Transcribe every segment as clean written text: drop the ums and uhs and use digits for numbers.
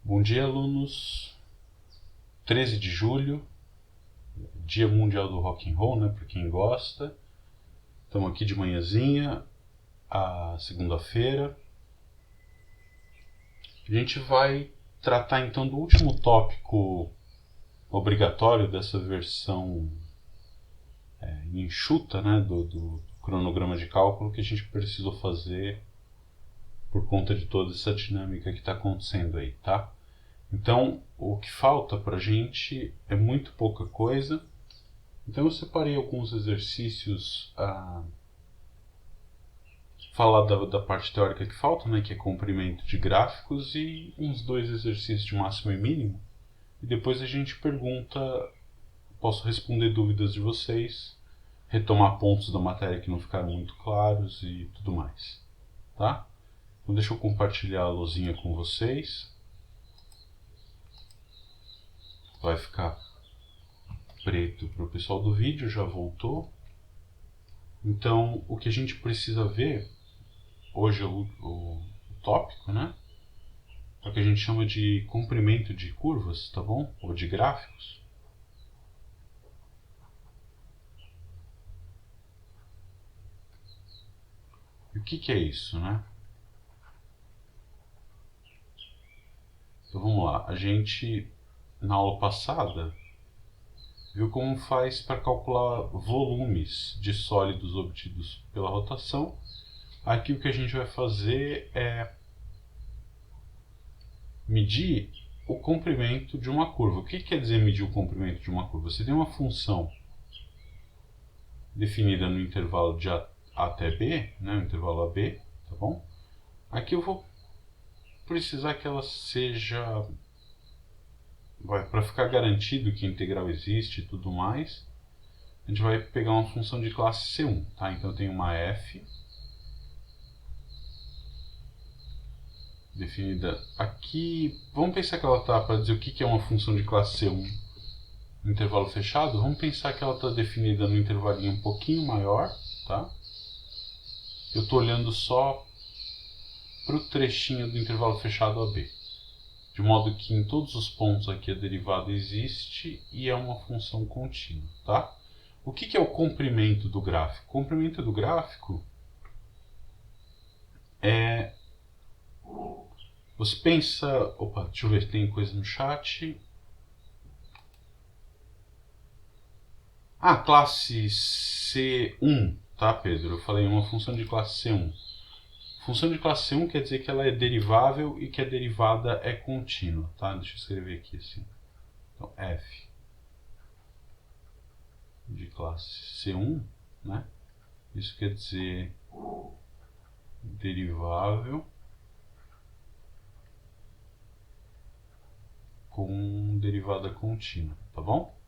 Bom dia, alunos. 13 de julho, Dia Mundial do Rock and Roll, né, para quem gosta. Estamos aqui de manhãzinha, a segunda-feira. A gente vai tratar então do último tópico obrigatório dessa versão enxuta, né, do cronograma de cálculo que a gente precisou fazer por conta de toda essa dinâmica que está acontecendo aí, tá? Então, o que falta para a gente é muito pouca coisa. Então, eu separei alguns exercícios a falar da parte teórica que falta, né, que é comprimento de gráficos, e uns 2 exercícios de máximo e mínimo. E depois a gente pergunta, posso responder dúvidas de vocês, retomar pontos da matéria que não ficaram muito claros e tudo mais, tá? Então, deixa eu compartilhar a luzinha com vocês. Vai ficar preto para o pessoal do vídeo, já voltou. Então, o que a gente precisa ver, hoje é o tópico, né? É o que a gente chama de comprimento de curvas, tá bom? Ou de gráficos. E o que é isso, né? Então vamos lá, a gente, na aula passada, viu como faz para calcular volumes de sólidos obtidos pela rotação. Aqui o que a gente vai fazer é medir o comprimento de uma curva. O que quer dizer medir o comprimento de uma curva? Você tem uma função definida no intervalo de A até B, né, o intervalo AB, tá bom? Aqui eu vou precisar que ela seja, para ficar garantido que a integral existe e tudo mais, a gente vai pegar uma função de classe C1, tá? Então eu tenho uma f definida aqui. Vamos pensar que ela está, para dizer o que é uma função de classe C1 no intervalo fechado, vamos pensar que ela está definida no intervalinho um pouquinho maior, tá? Eu estou olhando só para o trechinho do intervalo fechado AB, de modo que em todos os pontos aqui a derivada existe e é uma função contínua, tá? O que é o comprimento do gráfico? O comprimento do gráfico é... Você pensa... Opa, deixa eu ver se tem coisa no chat. Classe C1, tá, Pedro? Eu falei uma função de classe C1. Função de classe C1 quer dizer que ela é derivável e que a derivada é contínua, tá? Deixa eu escrever aqui assim. Então, f de classe C1, né? Isso quer dizer derivável com derivada contínua, tá bom?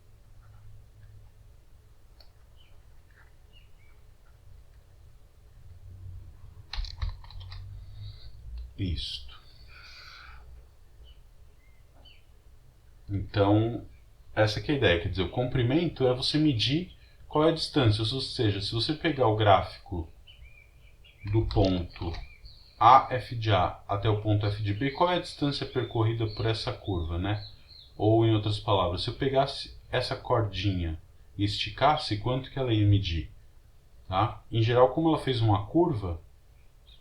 Isto. Então, essa que é a ideia, quer dizer, o comprimento é você medir qual é a distância, ou seja, se você pegar o gráfico do ponto AF de A até o ponto F de B, qual é a distância percorrida por essa curva, né? Ou, em outras palavras, se eu pegasse essa cordinha e esticasse, quanto que ela ia medir? Tá? Em geral, como ela fez uma curva,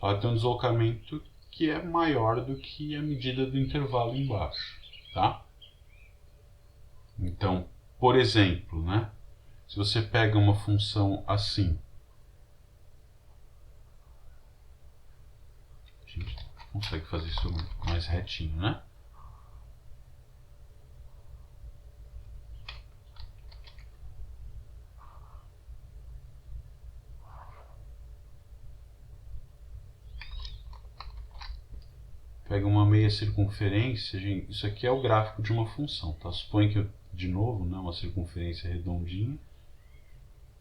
ela tem um deslocamento que é maior do que a medida do intervalo embaixo, tá? Então, por exemplo, né? Se você pega uma função assim, a gente consegue fazer isso mais retinho, né? Pega uma meia circunferência, gente, isso aqui é o gráfico de uma função, tá? Suponha que, de novo, né, uma circunferência redondinha.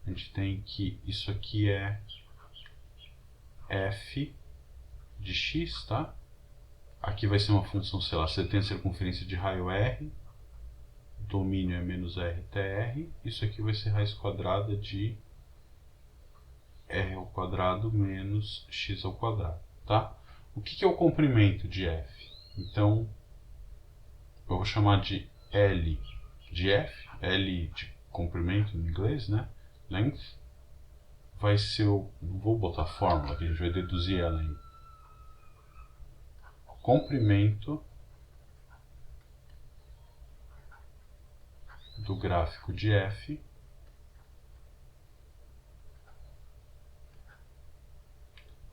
A gente tem que isso aqui é f de x, tá? Aqui vai ser uma função, sei lá, você tem a circunferência de raio r, domínio é menos r até r, isso aqui vai ser raiz quadrada de r ao quadrado menos x ao quadrado, tá? O que é o comprimento de f? Então, eu vou chamar de L de f, L de comprimento em inglês, né? Length, vai ser o... Não vou botar fórmula, que a gente vai deduzir ela em comprimento do gráfico de f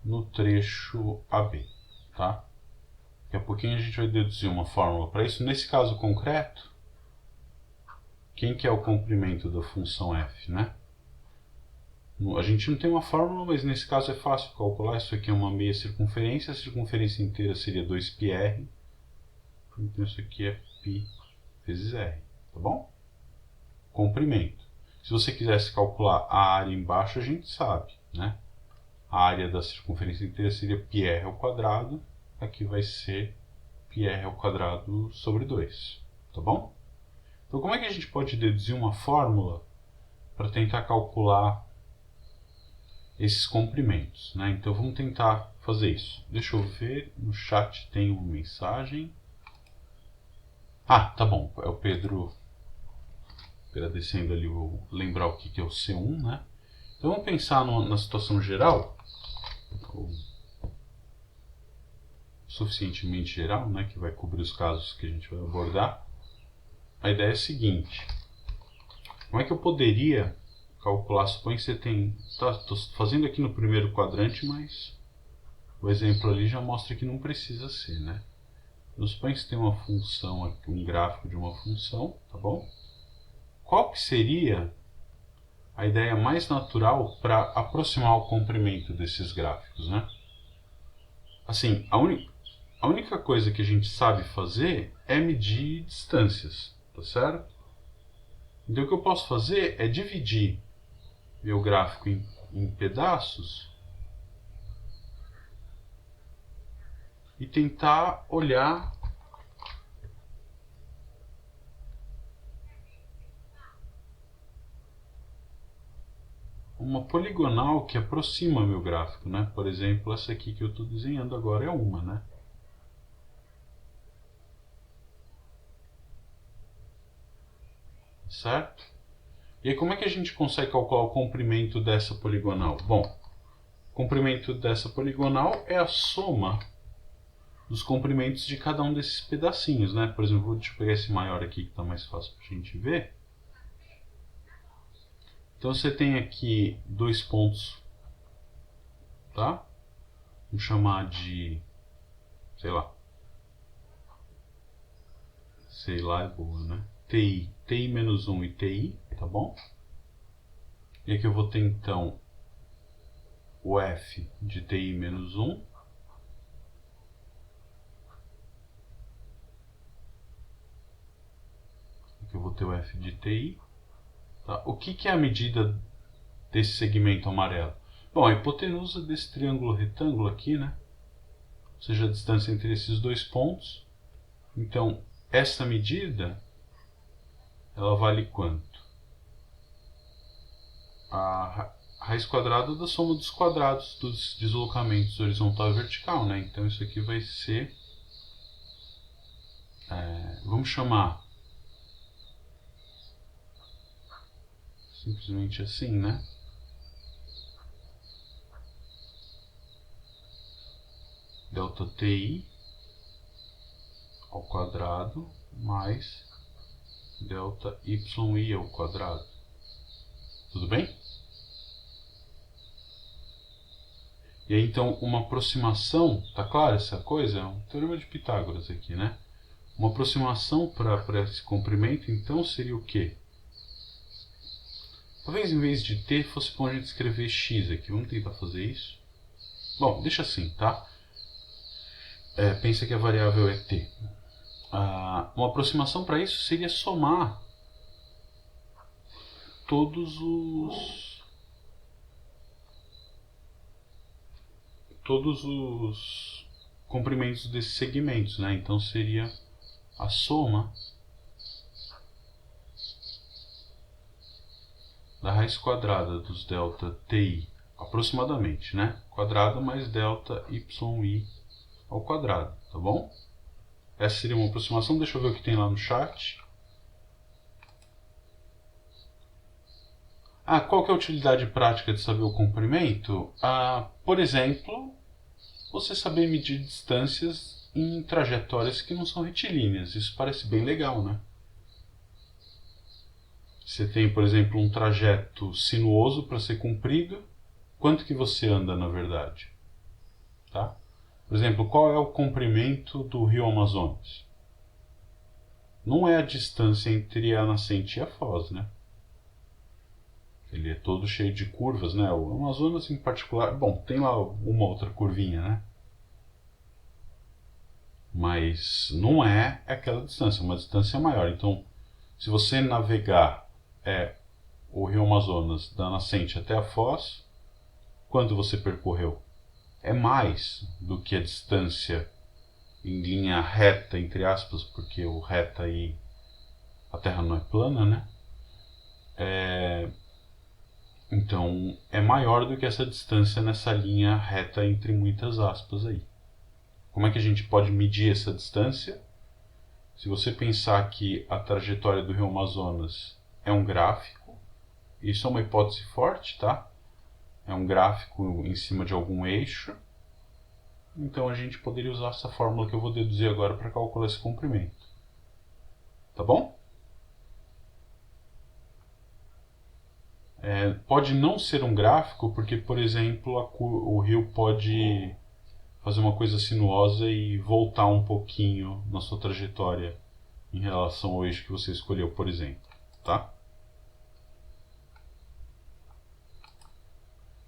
no trecho AB, tá? Daqui a pouquinho a gente vai deduzir uma fórmula para isso. Nesse caso concreto, quem que é o comprimento da função f, né? A gente não tem uma fórmula, mas nesse caso é fácil calcular. Isso aqui é uma meia circunferência, a circunferência inteira seria 2πr, então isso aqui é π vezes r, tá bom? Comprimento. Se você quisesse calcular a área embaixo, a gente sabe, né? A área da circunferência inteira seria πr ao quadrado, aqui vai ser πr ao quadrado sobre 2, tá bom? Então como é que a gente pode deduzir uma fórmula para tentar calcular esses comprimentos, né? Então vamos tentar fazer isso. Deixa eu ver, no chat tem uma mensagem. Ah, tá bom, é o Pedro agradecendo ali, vou lembrar o que é o C1, né? Então vamos pensar na situação geral, ou suficientemente geral, né, que vai cobrir os casos que a gente vai abordar. A ideia é a seguinte: como é que eu poderia calcular? Suponha que você tem... Estou fazendo aqui no primeiro quadrante, mas o exemplo ali já mostra que não precisa ser, né? Eu suponho que você tem uma função aqui, um gráfico de uma função, tá bom? Qual que seria a ideia mais natural para aproximar o comprimento desses gráficos, né? Assim, a única coisa que a gente sabe fazer é medir distâncias, tá certo? Então o que eu posso fazer é dividir meu gráfico em pedaços e tentar olhar uma poligonal que aproxima meu gráfico, né? Por exemplo, essa aqui que eu estou desenhando agora é uma, né? Certo? E aí como é que a gente consegue calcular o comprimento dessa poligonal? Bom, o comprimento dessa poligonal é a soma dos comprimentos de cada um desses pedacinhos, né? Por exemplo, deixa eu pegar esse maior aqui que está mais fácil para a gente ver. Então você tem aqui dois pontos, tá? Vamos chamar de, sei lá é boa, né? TI menos 1 e TI, tá bom? E aqui eu vou ter então o F de TI menos 1. Aqui eu vou ter o F de TI. Tá? O que é a medida desse segmento amarelo? Bom, a hipotenusa desse triângulo retângulo aqui, né? Ou seja, a distância entre esses dois pontos. Então, essa medida, ela vale quanto? A raiz quadrada da soma dos quadrados dos deslocamentos horizontal e vertical, né? Então, isso aqui vai ser... vamos chamar simplesmente assim, né? Delta TI ao quadrado mais delta YI ao quadrado. Tudo bem? E aí, então, uma aproximação, tá claro essa coisa? É um teorema de Pitágoras aqui, né? Uma aproximação para esse comprimento, então, seria o quê? Talvez em vez de t fosse bom a gente escrever x aqui. Vamos tentar fazer isso? Bom, deixa assim, tá? Pensa que a variável é t. Uma aproximação para isso seria somar todos os comprimentos desses segmentos, né? Então seria a soma da raiz quadrada dos delta TI aproximadamente, né? Quadrada mais delta yi ao quadrado, tá bom? Essa seria uma aproximação. Deixa eu ver o que tem lá no chat. Qual que é a utilidade prática de saber o comprimento? Por exemplo, você saber medir distâncias em trajetórias que não são retilíneas. Isso parece bem legal, né? Você tem, por exemplo, um trajeto sinuoso para ser cumprido. Quanto que você anda, na verdade? Tá? Por exemplo, qual é o comprimento do rio Amazonas? Não é a distância entre a nascente e a foz, né? Ele é todo cheio de curvas, né? O Amazonas em particular, bom, tem lá uma outra curvinha, né? Mas não é aquela distância, é uma distância maior. Então, se você navegar o rio Amazonas da nascente até a foz, quanto você percorreu? É mais do que a distância em linha reta, entre aspas, porque o reta aí a Terra não é plana, né? Então é maior do que essa distância nessa linha reta entre muitas aspas aí. Como é que a gente pode medir essa distância? Se você pensar que a trajetória do rio Amazonas é um gráfico, isso é uma hipótese forte, tá? É um gráfico em cima de algum eixo. Então a gente poderia usar essa fórmula que eu vou deduzir agora para calcular esse comprimento. Tá bom? Pode não ser um gráfico, porque, por exemplo, o rio pode fazer uma coisa sinuosa e voltar um pouquinho na sua trajetória em relação ao eixo que você escolheu, por exemplo. Tá?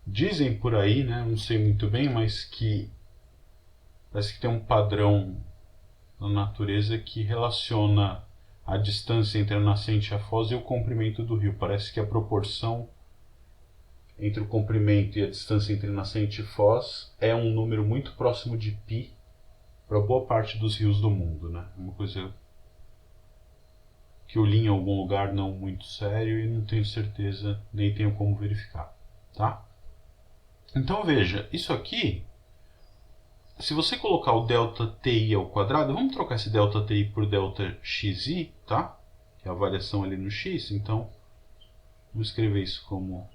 Dizem por aí, né, não sei muito bem, mas que parece que tem um padrão na natureza que relaciona a distância entre a nascente e a foz e o comprimento do rio. Parece que a proporção entre o comprimento e a distância entre nascente e foz é um número muito próximo de π para boa parte dos rios do mundo, né? É uma coisa que eu li em algum lugar não muito sério e não tenho certeza, nem tenho como verificar, tá? Então veja, isso aqui, se você colocar o ΔTi ao quadrado, vamos trocar esse ΔTi por ΔXi, tá? Que é a variação ali no x, então vou escrever isso como,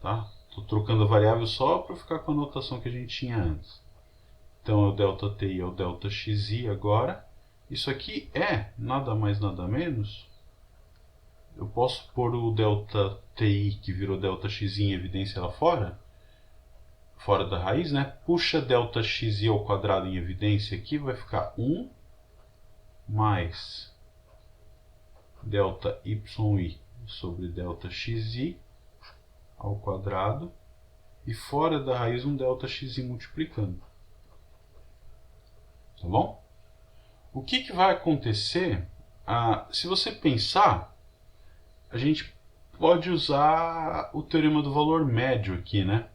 tá? Estou trocando a variável só para ficar com a notação que a gente tinha antes. Então é o ΔTi é o ΔXi agora. Isso aqui é nada mais nada menos. Eu posso pôr o ΔTi que virou ΔXi em evidência lá fora da raiz, né? Puxa ΔXi ao quadrado em evidência aqui, vai ficar 1 mais ΔYi sobre ΔXi ao quadrado e fora da raiz um ΔXi multiplicando. Tá bom? O que vai acontecer? Se você pensar, a gente pode usar o teorema do valor médio aqui, né?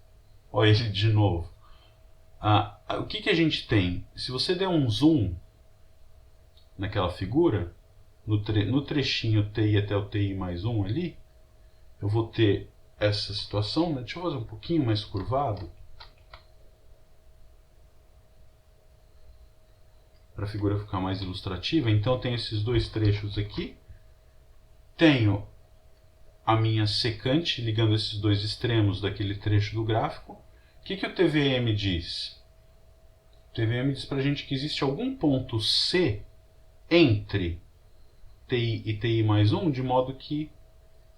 Olha ele de novo. O que a gente tem? Se você der um zoom naquela figura, no trechinho TI até o TI mais 1 ali, eu vou ter essa situação, né? Deixa eu fazer um pouquinho mais curvado, para a figura ficar mais ilustrativa. Então eu tenho esses dois trechos aqui, tenho a minha secante ligando esses dois extremos daquele trecho do gráfico. O que o TVM diz? O TVM diz para a gente que existe algum ponto C entre TI e TI mais 1, de modo que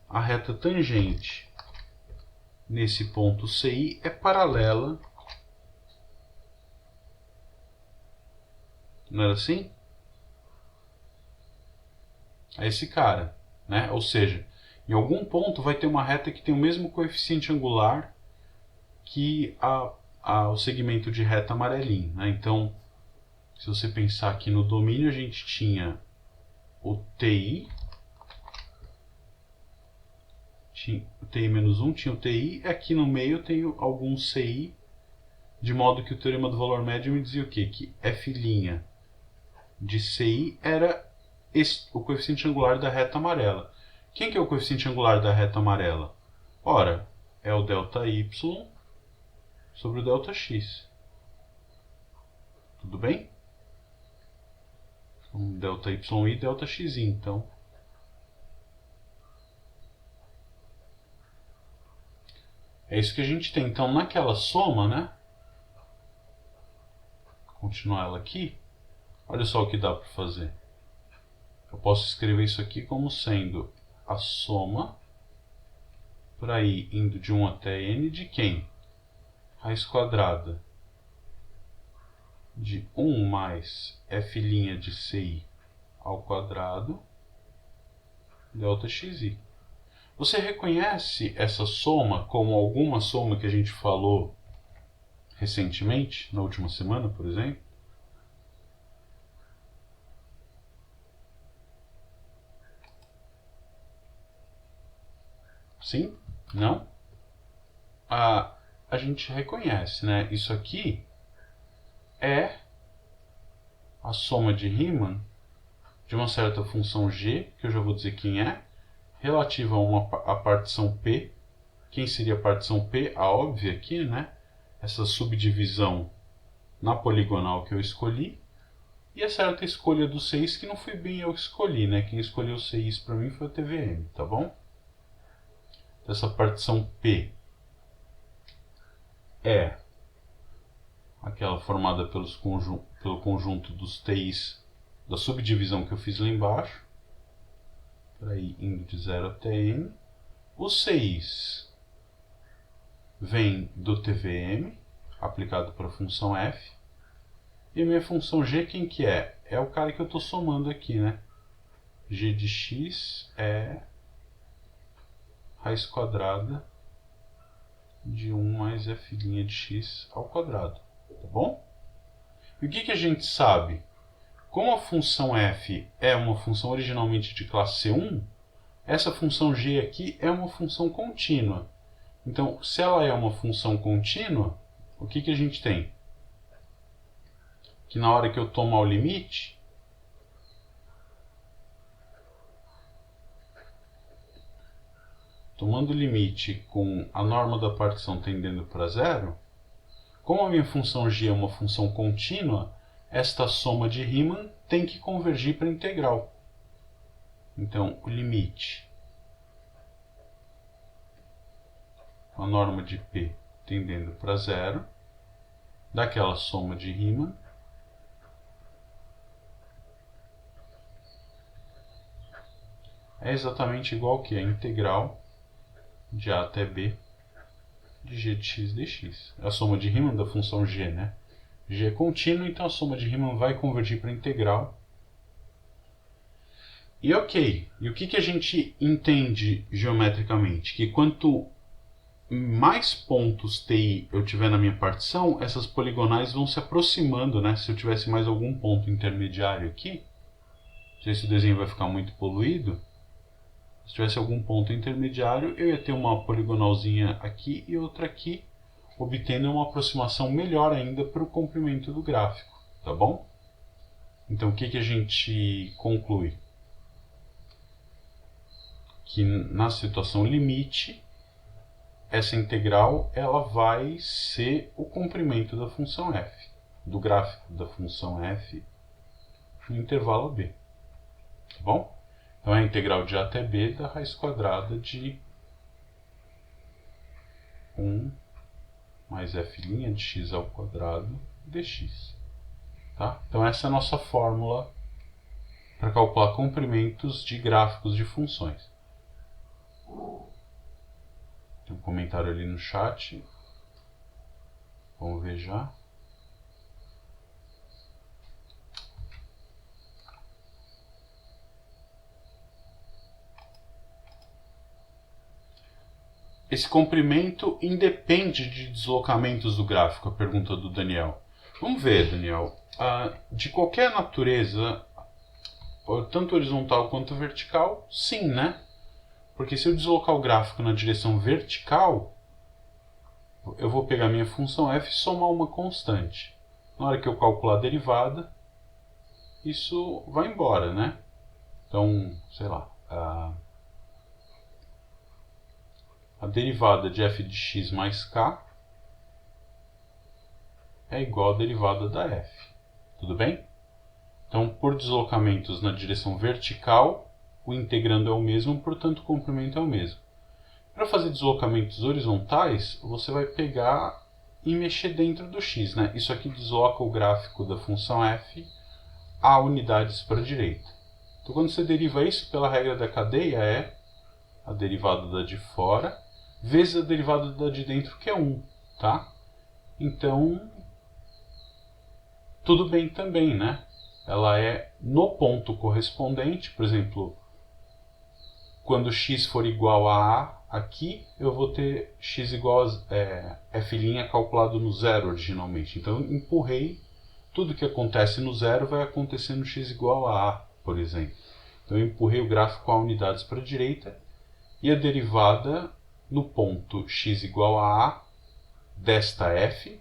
a reta tangente nesse ponto CI é paralela. Não era assim? A esse cara, né? Ou seja, em algum ponto vai ter uma reta que tem o mesmo coeficiente angular que o segmento de reta amarelinho, né? Então, se você pensar aqui no domínio, a gente tinha o TI, o TI menos 1, tinha o TI, e aqui no meio eu tenho algum CI, de modo que o teorema do valor médio me dizia o quê? Que F' de CI era o coeficiente angular da reta amarela. Quem que é o coeficiente angular da reta amarela? Ora, é o ΔY sobre o ΔX. Tudo bem? Então, ΔY e ΔX, então. É isso que a gente tem. Então, naquela soma, né? Continuar ela aqui. Olha só o que dá para fazer. Eu posso escrever isso aqui como sendo a soma, por aí indo de 1 até n, de quem? Raiz quadrada de 1 mais f' de ci ao quadrado, ΔXi. Você reconhece essa soma como alguma soma que a gente falou recentemente, na última semana, por exemplo? Sim? Não? A gente reconhece, né? Isso aqui é a soma de Riemann de uma certa função g, que eu já vou dizer quem é, relativa a partição P. Quem seria a partição P? A óbvia aqui, né? Essa subdivisão na poligonal que eu escolhi. E a certa escolha do 6, que não foi bem eu que escolhi, né? Quem escolheu o 6 para mim foi o TVM, tá bom? Essa partição P é aquela formada pelo conjunto dos TIs da subdivisão que eu fiz lá embaixo, por aí indo de 0 até n. O 6 vem do TVM, aplicado para a função f. E a minha função g, quem que é? É o cara que eu estou somando aqui, né? G de x é raiz quadrada de 1 mais f' de x ao quadrado, tá bom? E o que a gente sabe? Como a função f é uma função originalmente de classe C1, essa função g aqui é uma função contínua. Então, se ela é uma função contínua, o que a gente tem? Que na hora que eu tomar o limite, tomando o limite com a norma da partição tendendo para zero, como a minha função g é uma função contínua, esta soma de Riemann tem que convergir para a integral. Então, o limite com a norma de P tendendo para zero, daquela soma de Riemann, é exatamente igual que a integral de a até b de g de x dx. É a soma de Riemann da função g, né? G é contínuo, então a soma de Riemann vai convergir para a integral. E ok, e o que a gente entende geometricamente? Que quanto mais pontos TI eu tiver na minha partição, essas poligonais vão se aproximando, né? Se eu tivesse mais algum ponto intermediário aqui, não sei se o desenho vai ficar muito poluído, se tivesse algum ponto intermediário, eu ia ter uma poligonalzinha aqui e outra aqui, obtendo uma aproximação melhor ainda para o comprimento do gráfico, tá bom? Então, o que a gente conclui? Que na situação limite, essa integral ela vai ser o comprimento da função f, do gráfico da função f no intervalo b, tá bom? Então é a integral de a até b da raiz quadrada de 1 mais f' de x ao quadrado dx. Tá? Então essa é a nossa fórmula para calcular comprimentos de gráficos de funções. Tem um comentário ali no chat. Vamos ver já. Esse comprimento independe de deslocamentos do gráfico, a pergunta do Daniel. Vamos ver, Daniel. De qualquer natureza, tanto horizontal quanto vertical, sim, né? Porque se eu deslocar o gráfico na direção vertical, eu vou pegar minha função f e somar uma constante. Na hora que eu calcular a derivada, isso vai embora, né? Então, sei lá, a derivada de f de x mais k é igual à derivada da f. Tudo bem? Então, por deslocamentos na direção vertical, o integrando é o mesmo, portanto o comprimento é o mesmo. Para fazer deslocamentos horizontais, você vai pegar e mexer dentro do x, né? Isso aqui desloca o gráfico da função f a unidades para a direita. Então, quando você deriva isso pela regra da cadeia, é a derivada da de fora vezes a derivada da de dentro, que é 1, tá? Então, tudo bem também, né? Ela é no ponto correspondente, por exemplo, quando x for igual a A, aqui eu vou ter x igual a f' calculado no zero originalmente. Então eu empurrei, tudo que acontece no zero vai acontecer no x igual a A, por exemplo. Então eu empurrei o gráfico a unidades para a direita e a derivada no ponto x igual a A desta f,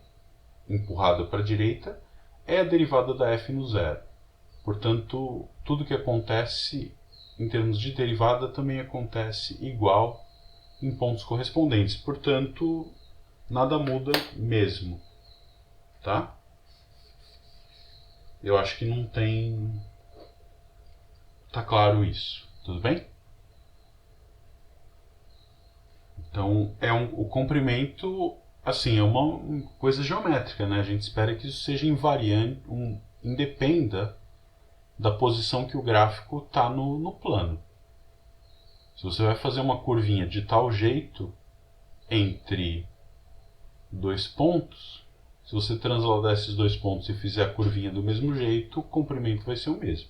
empurrada para a direita, é a derivada da f no zero. Portanto, tudo que acontece em termos de derivada também acontece igual em pontos correspondentes. Portanto, nada muda mesmo, tá? Eu acho que não tem... Tá claro isso, tudo bem? Então, o comprimento, assim, é uma coisa geométrica, né? A gente espera que isso seja invariante, independa da posição que o gráfico está no plano. Se você vai fazer uma curvinha de tal jeito entre dois pontos, se você transladar esses dois pontos e fizer a curvinha do mesmo jeito, o comprimento vai ser o mesmo,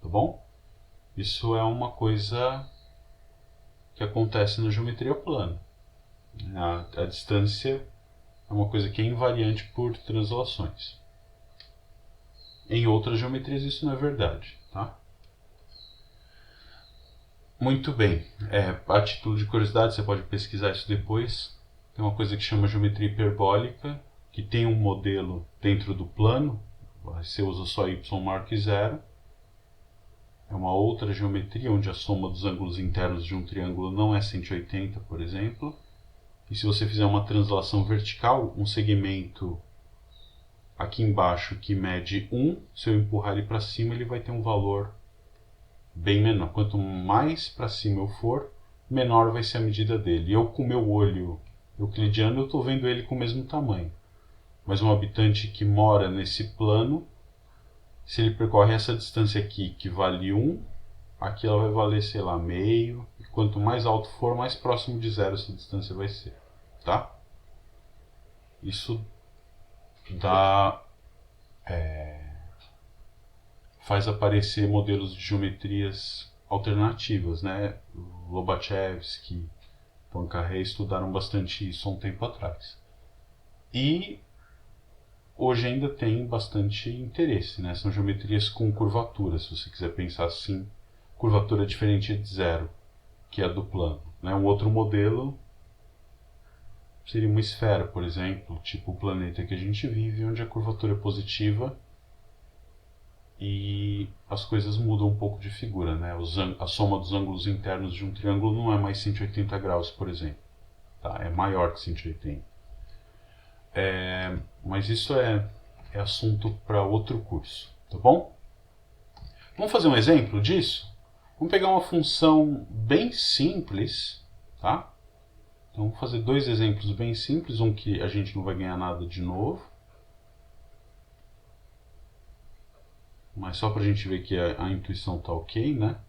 tá bom? Isso é uma coisa que acontece na geometria plana. A distância é uma coisa que é invariante por translações. Em outras geometrias isso não é verdade, tá? Muito bem. A título de curiosidade, você pode pesquisar isso depois. Tem uma coisa que chama geometria hiperbólica, que tem um modelo dentro do plano. Você usa só y maior que zero. É uma outra geometria onde a soma dos ângulos internos de um triângulo não é 180, por exemplo. E se você fizer uma translação vertical, um segmento aqui embaixo que mede 1, se eu empurrar ele para cima, ele vai ter um valor bem menor. Quanto mais para cima eu for, menor vai ser a medida dele. Eu, com o meu olho euclidiano, eu estou vendo ele com o mesmo tamanho. Mas um habitante que mora nesse plano, se ele percorre essa distância aqui, que vale 1, aqui ela vai valer, sei lá, meio. E quanto mais alto for, mais próximo de zero essa distância vai ser. Tá? Isso dá... faz aparecer modelos de geometrias alternativas, né? Lobachevsky, Poincaré estudaram bastante isso há um tempo atrás. E hoje ainda tem bastante interesse, né? São geometrias com curvatura, se você quiser pensar assim, curvatura diferente de zero, que é a do plano, né? Um outro modelo seria uma esfera, por exemplo, tipo o planeta que a gente vive, onde a curvatura é positiva e as coisas mudam um pouco de figura, né? A soma dos ângulos internos de um triângulo não é mais 180 graus, por exemplo. Tá? É maior que 180. Mas isso é assunto para outro curso, tá bom? Vamos fazer um exemplo disso? Vamos pegar uma função bem simples, tá? Então vamos fazer dois exemplos bem simples, um que a gente não vai ganhar nada de novo, mas só para a gente ver que a intuição está ok, né?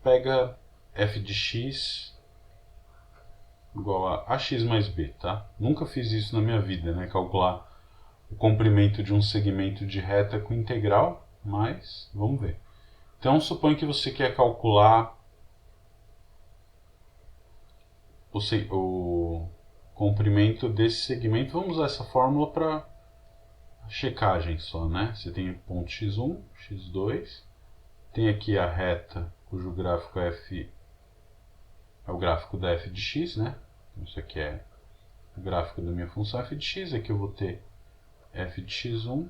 Pega f de x igual a ax mais b, tá? Nunca fiz isso na minha vida, né? Calcular o comprimento de um segmento de reta com integral, mas vamos ver. Então suponha que você quer calcular o comprimento desse segmento. Vamos usar essa fórmula para checagem só, né? Você tem o ponto x1, x2, tem aqui a reta cujo gráfico f é o gráfico da f de x, né? Isso aqui é o gráfico da minha função f de x, aqui eu vou ter f de x1,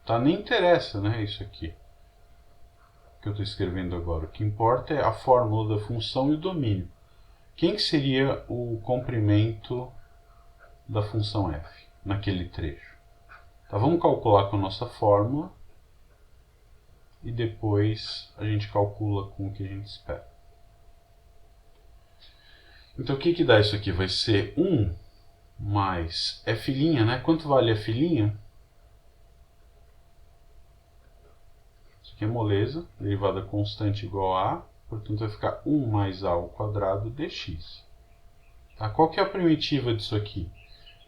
tá? Nem interessa, né, isso aqui. O que eu estou escrevendo agora. O que importa é a fórmula da função e o domínio. Quem que seria o comprimento da função f naquele trecho? Tá, vamos calcular com a nossa fórmula e depois a gente calcula com o que a gente espera. Então o que dá isso aqui? Vai ser 1 mais f', né? Quanto vale f'? Isso aqui é moleza, derivada constante igual a, portanto vai ficar 1 mais a ao quadrado dx. Tá? Qual que é a primitiva disso aqui?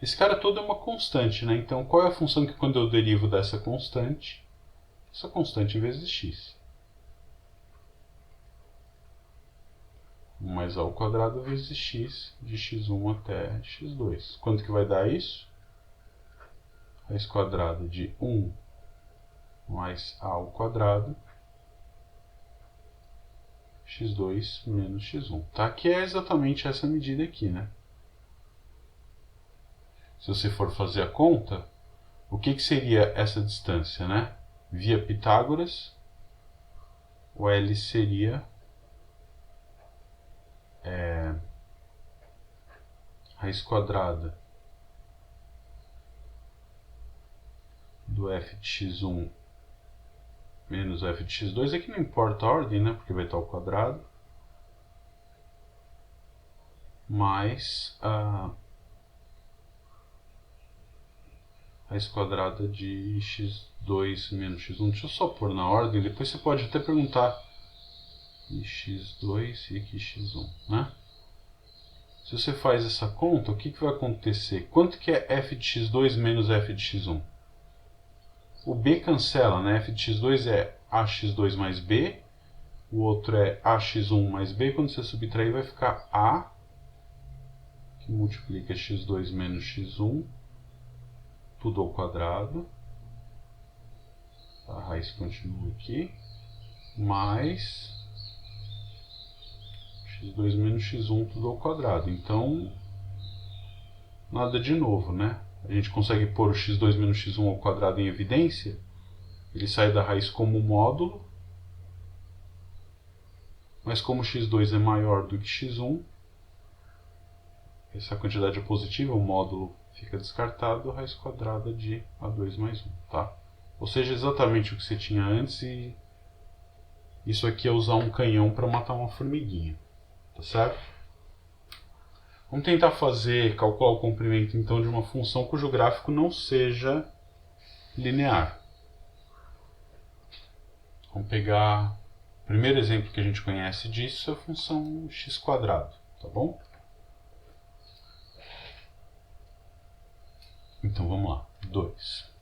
Esse cara todo é uma constante, né? Então qual é a função que quando eu derivo dessa constante? Essa constante vezes x. 1 mais a ao quadrado vezes x, de x1 até x2. Quanto que vai dar isso? Raiz quadrada de 1 mais a ao quadrado, x2 menos x1. Tá? Que é exatamente essa medida aqui, né? Se você for fazer a conta, o que seria essa distância, né? Via Pitágoras, o L seria raiz quadrada do f de x1 menos f de x2. Aqui não importa a ordem, né? Porque vai estar ao quadrado. Mais a raiz quadrada de x2 menos x1. Deixa eu só pôr na ordem, depois você pode até perguntar x2 e aqui x1, né? Se você faz essa conta, o que vai acontecer? Quanto que é f de x2 menos f de x1? O b cancela, né? F de x2 é ax2 mais b, o outro é ax1 mais b. Quando você subtrair, vai ficar a, que multiplica x2 menos x1, tudo ao quadrado. A raiz continua aqui, mais x2 menos x1, tudo ao quadrado. Então, nada de novo, né? A gente consegue pôr o x2 menos x1 ao quadrado em evidência. Ele sai da raiz como módulo, mas como x2 é maior do que x1, essa quantidade é positiva, o módulo fica descartado, a raiz quadrada de a2 mais 1, tá? Ou seja, exatamente o que você tinha antes, e isso aqui é usar um canhão para matar uma formiguinha, tá certo? Vamos tentar calcular o comprimento então de uma função cujo gráfico não seja linear. Vamos pegar o primeiro exemplo que a gente conhece disso, é a função x², tá bom? Então vamos lá, 2.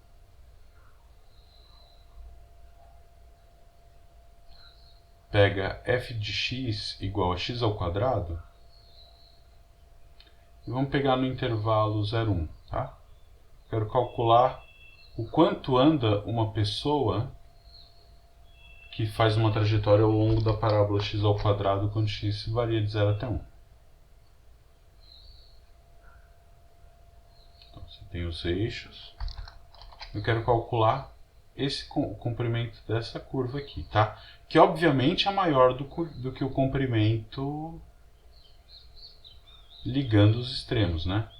Pega f de x igual a x ao quadrado e vamos pegar no intervalo 0, 1, tá? Quero calcular o quanto anda uma pessoa que faz uma trajetória ao longo da parábola x ao quadrado quando x varia de 0 até 1. Então, você tem os eixos. Eu quero calcular o comprimento dessa curva aqui, tá? Que obviamente é maior do que o comprimento ligando os extremos, né?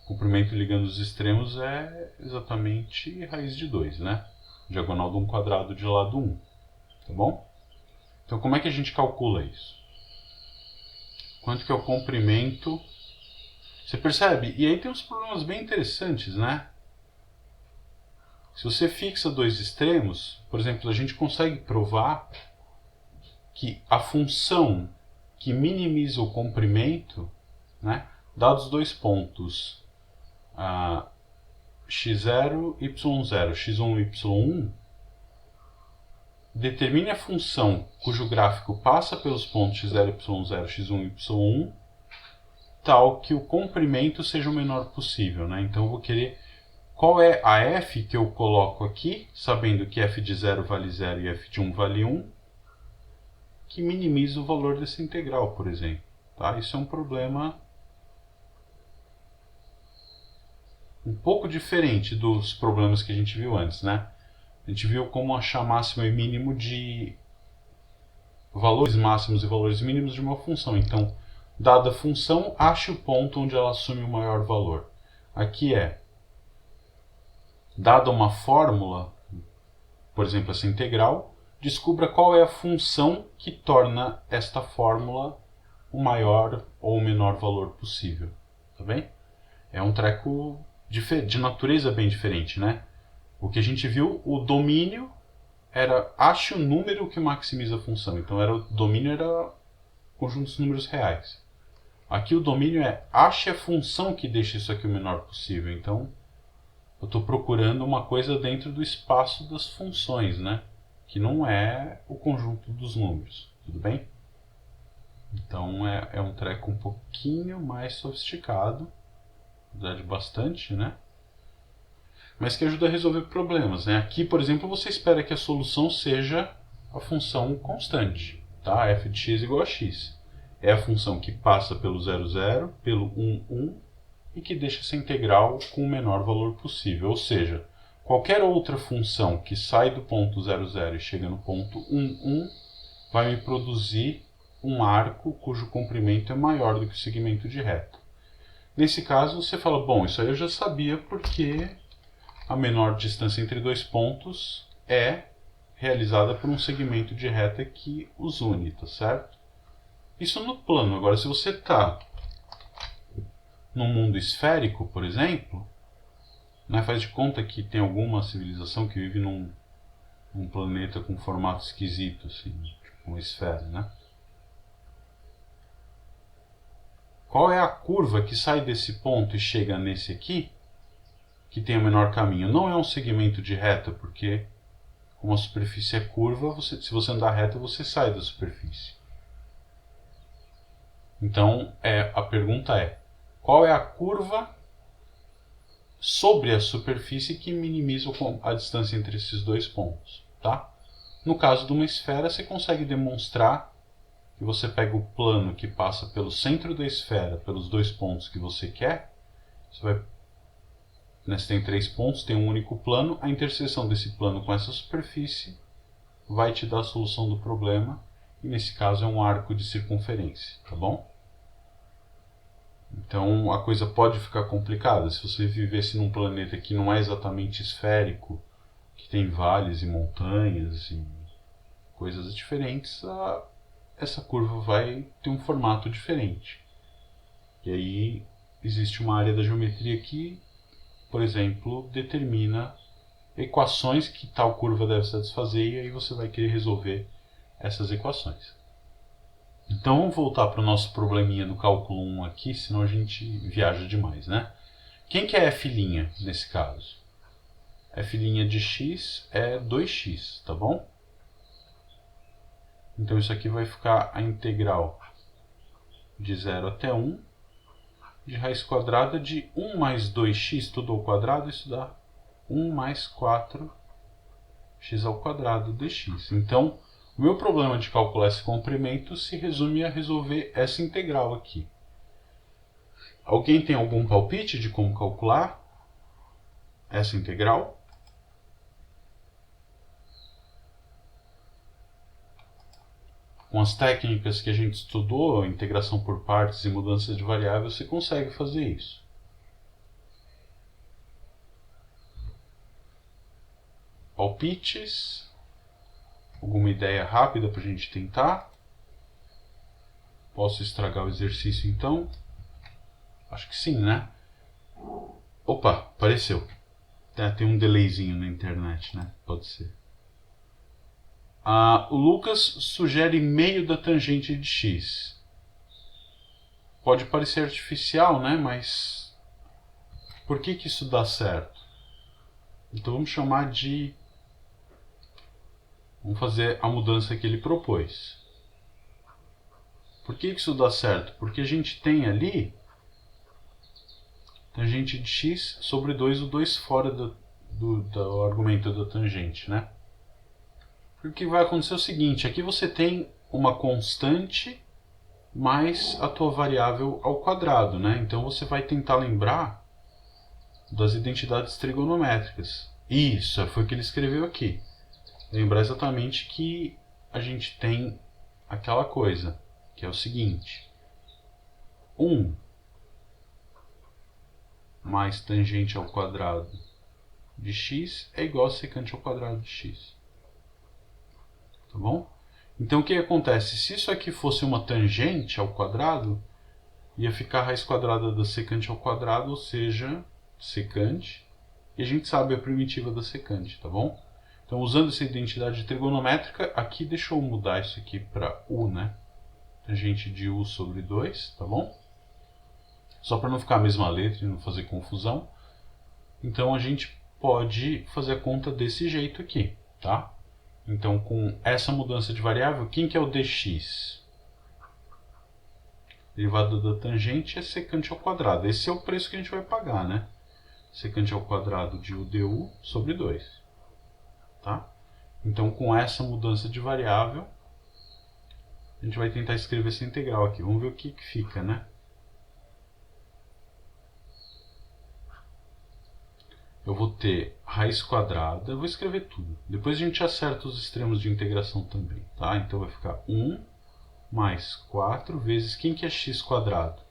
O comprimento ligando os extremos é exatamente raiz de 2, né? Diagonal de um quadrado de lado 1, tá bom? Então como é que a gente calcula isso? Quanto que é o comprimento? Você percebe? E aí tem uns problemas bem interessantes, né? Se você fixa dois extremos, por exemplo, a gente consegue provar que a função que minimiza o comprimento, né, dados dois pontos x0, y0, x1 y1, determine a função cujo gráfico passa pelos pontos x0, y0, x1 y1, tal que o comprimento seja o menor possível, né? Então eu vou querer qual é a f que eu coloco aqui, sabendo que f de 0 vale 0 e f de 1 vale 1, que minimiza o valor dessa integral, por exemplo. Tá? Isso é um problema um pouco diferente dos problemas que a gente viu antes, né? A gente viu como achar máximo e mínimo de valores máximos e valores mínimos de uma função. Então, dada a função, ache o ponto onde ela assume o maior valor. Aqui é, dada uma fórmula, por exemplo, essa integral, descubra qual é a função que torna esta fórmula o maior ou o menor valor possível. Tá bem? É um treco de natureza bem diferente, né? O que a gente viu, o domínio era ache o número que maximiza a função. Então o domínio era conjunto dos números reais. Aqui o domínio é ache a função que deixa isso aqui o menor possível. Então eu estou procurando uma coisa dentro do espaço das funções, né? Que não é o conjunto dos números. Tudo bem? Então é um treco um pouquinho mais sofisticado. Na verdade, bastante, né? Mas que ajuda a resolver problemas, né? Aqui, por exemplo, você espera que a solução seja a função constante, tá? f de x igual a x. É a função que passa pelo 0, 0, pelo 1, 1 e que deixa essa integral com o menor valor possível. Ou seja, qualquer outra função que sai do ponto 0, 0 e chega no ponto 1, 1 vai me produzir um arco cujo comprimento é maior do que o segmento de reta. Nesse caso, você fala, bom, isso aí eu já sabia porque a menor distância entre dois pontos é realizada por um segmento de reta que os une, tá certo? Isso no plano. Agora, se você está num mundo esférico, por exemplo, né, faz de conta que tem alguma civilização que vive num planeta com formato esquisito, assim, tipo uma esfera, né? Qual é a curva que sai desse ponto e chega nesse aqui, que tem o menor caminho? Não é um segmento de reta, porque como a superfície é curva, se você andar reto, você sai da superfície. Então, a pergunta é, qual é a curva sobre a superfície que minimiza a distância entre esses dois pontos? Tá? No caso de uma esfera, você consegue demonstrar que você pega o plano que passa pelo centro da esfera, pelos dois pontos que você quer. Você tem 3 pontos, tem um único plano. A interseção desse plano com essa superfície vai te dar a solução do problema. E nesse caso é um arco de circunferência, tá bom? Então a coisa pode ficar complicada. Se você vivesse num planeta que não é exatamente esférico, que tem vales e montanhas e coisas diferentes, essa curva vai ter um formato diferente. E aí existe uma área da geometria que, por exemplo, determina equações que tal curva deve satisfazer, e aí você vai querer resolver essas equações. Então vamos voltar para o nosso probleminha do cálculo 1 aqui, senão a gente viaja demais, né? Quem que é f' nesse caso? F' de x é 2x, tá bom? Então isso aqui vai ficar a integral de 0 até 1 de raiz quadrada de 1 mais 2x tudo ao quadrado, isso dá 1 mais 4x ao quadrado dx. Então, o meu problema de calcular esse comprimento se resume a resolver essa integral aqui. Alguém tem algum palpite de como calcular essa integral? Com as técnicas que a gente estudou, integração por partes e mudança de variáveis, você consegue fazer isso. Palpites? Alguma ideia rápida para a gente tentar? Posso estragar o exercício então? Acho que sim, né? Opa, apareceu. Tem um delayzinho na internet, né? Pode ser. O Lucas sugere meio da tangente de x. Pode parecer artificial, né? Mas por que isso dá certo? Então vamos chamar de... Vamos fazer a mudança que ele propôs. Por que isso dá certo? Porque a gente tem ali tangente de x sobre 2, o 2 fora do argumento da tangente, né? O que vai acontecer é o seguinte, aqui você tem uma constante mais a tua variável ao quadrado, né? Então você vai tentar lembrar das identidades trigonométricas. Isso, foi o que ele escreveu aqui. Lembrar exatamente que a gente tem aquela coisa, que é o seguinte: 1 mais tangente ao quadrado de x é igual a secante ao quadrado de x. Tá bom? Então o que acontece? Se isso aqui fosse uma tangente ao quadrado, ia ficar a raiz quadrada da secante ao quadrado, ou seja, secante. E a gente sabe a primitiva da secante, tá bom? Então, usando essa identidade trigonométrica, aqui deixa eu mudar isso aqui para u, né? Tangente de u sobre 2, tá bom? Só para não ficar a mesma letra e não fazer confusão. Então, a gente pode fazer a conta desse jeito aqui, tá? Então, com essa mudança de variável, quem que é o dx? Derivada da tangente é secante ao quadrado. Esse é o preço que a gente vai pagar, né? Secante ao quadrado de u du sobre 2. Tá? Então, com essa mudança de variável, a gente vai tentar escrever essa integral aqui. Vamos ver o que fica, né? Eu vou ter raiz quadrada, eu vou escrever tudo. Depois a gente acerta os extremos de integração também, tá? Então vai ficar 1 mais 4 vezes, quem que é x quadrado?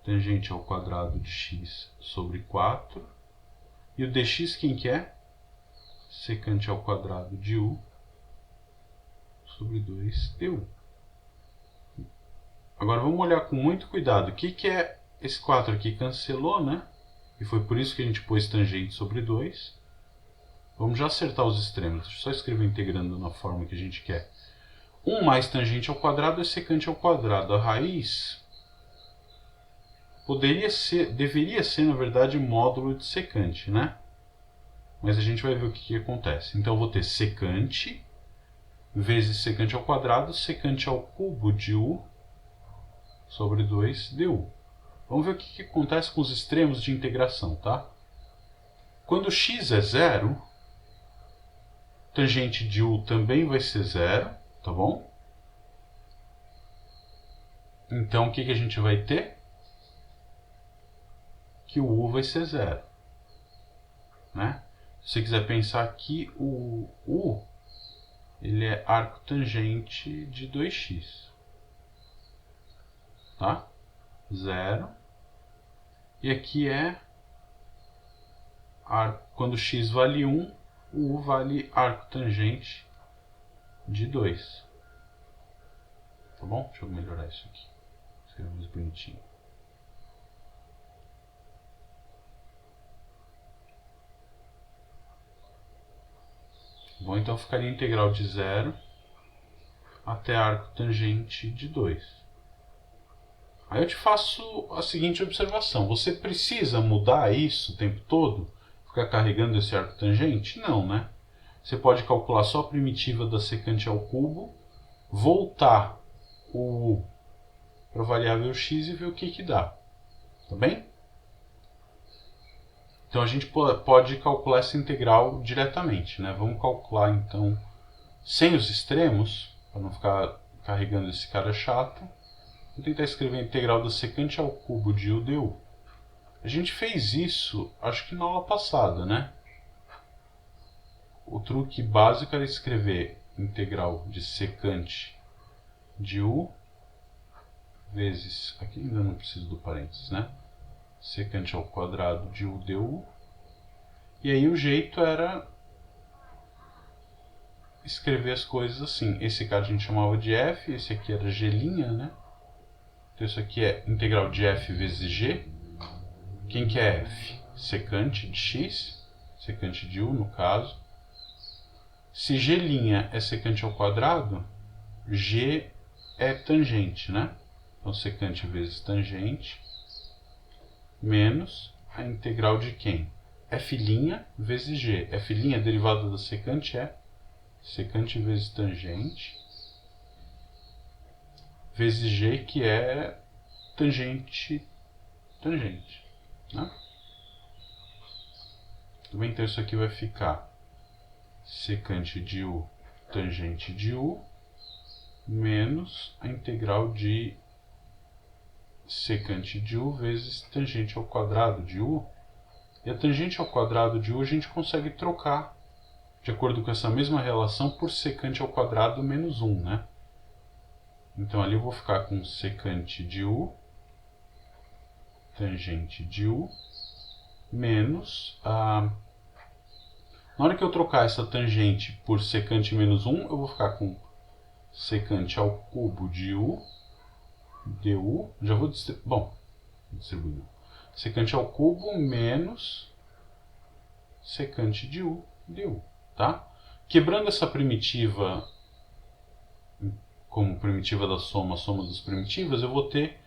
Tangente ao quadrado de x sobre 4. E o dx quem que é? Secante ao quadrado de u sobre 2 du. Agora vamos olhar com muito cuidado. O que é esse 4 aqui? Cancelou, né? E foi por isso que a gente pôs tangente sobre 2. Vamos já acertar os extremos. Deixa eu só escrever integrando na forma que a gente quer. 1 mais tangente ao quadrado é secante ao quadrado. A raiz deveria ser, na verdade, módulo de secante, né? Mas a gente vai ver o que acontece. Então eu vou ter secante vezes secante ao quadrado, secante ao cubo de u sobre 2 du. Vamos ver o que acontece com os extremos de integração, tá? Quando x é 0, tangente de u também vai ser 0, tá bom? Então o que a gente vai ter? Que o u vai ser 0. Né? Se você quiser pensar aqui, o u ele é arco tangente de 2x. Tá? 0. E aqui é arco, quando x vale 1, o u vale arco tangente de 2. Tá bom? Deixa eu melhorar isso aqui. Escrever mais bonitinho. Bom, então ficaria integral de 0 até arco tangente de 2. Aí eu te faço a seguinte observação. Você precisa mudar isso o tempo todo? Ficar carregando esse arco tangente? Não, né? Você pode calcular só a primitiva da secante ao cubo, voltar o u para a variável x e ver o que dá. Tá bem? Então a gente pode calcular essa integral diretamente, né? Vamos calcular então sem os extremos, para não ficar carregando esse cara chato. Vou tentar escrever a integral da secante ao cubo de u du. A gente fez isso, acho que na aula passada, né? O truque básico era escrever integral de secante de u vezes, aqui ainda não preciso do parênteses, né? Secante ao quadrado de u du. E aí o jeito era escrever as coisas assim. Esse cara a gente chamava de f, esse aqui era g', né? Então isso aqui é integral de f vezes g. Quem que é f? Secante de x, secante de u no caso. Se g' é secante ao quadrado, g é tangente, né? Então secante vezes tangente menos a integral de quem? F' vezes g. F' derivada da secante é secante vezes tangente vezes g, que é tangente, né? Tudo bem? Então isso aqui vai ficar secante de u tangente de u menos a integral de secante de u vezes tangente ao quadrado de u. E a tangente ao quadrado de u a gente consegue trocar de acordo com essa mesma relação por secante ao quadrado menos 1, né? Então ali eu vou ficar com secante de u, tangente de u, menos a... Na hora que eu trocar essa tangente por secante menos 1, eu vou ficar com secante ao cubo de u, du, já vou distribuir. Secante ao cubo menos secante de u, du, tá? Quebrando essa primitiva como primitiva da soma, soma das primitivas, eu vou ter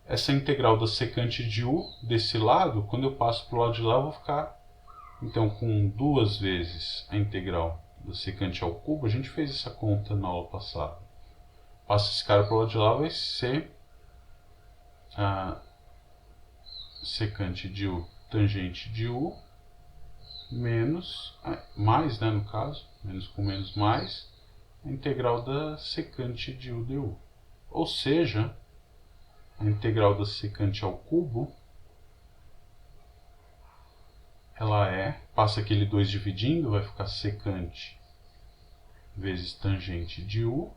essa integral da secante de u desse lado. Quando eu passo para o lado de lá, eu vou ficar então com 2 vezes a integral da secante ao cubo. A gente fez essa conta na aula passada. Passa esse cara para o lado de lá, vai ser a secante de u tangente de u menos, mais, né, no caso, menos com menos mais, a integral da secante de u du. Ou seja, a integral da secante ao cubo, ela passa aquele 2 dividindo, vai ficar secante vezes tangente de u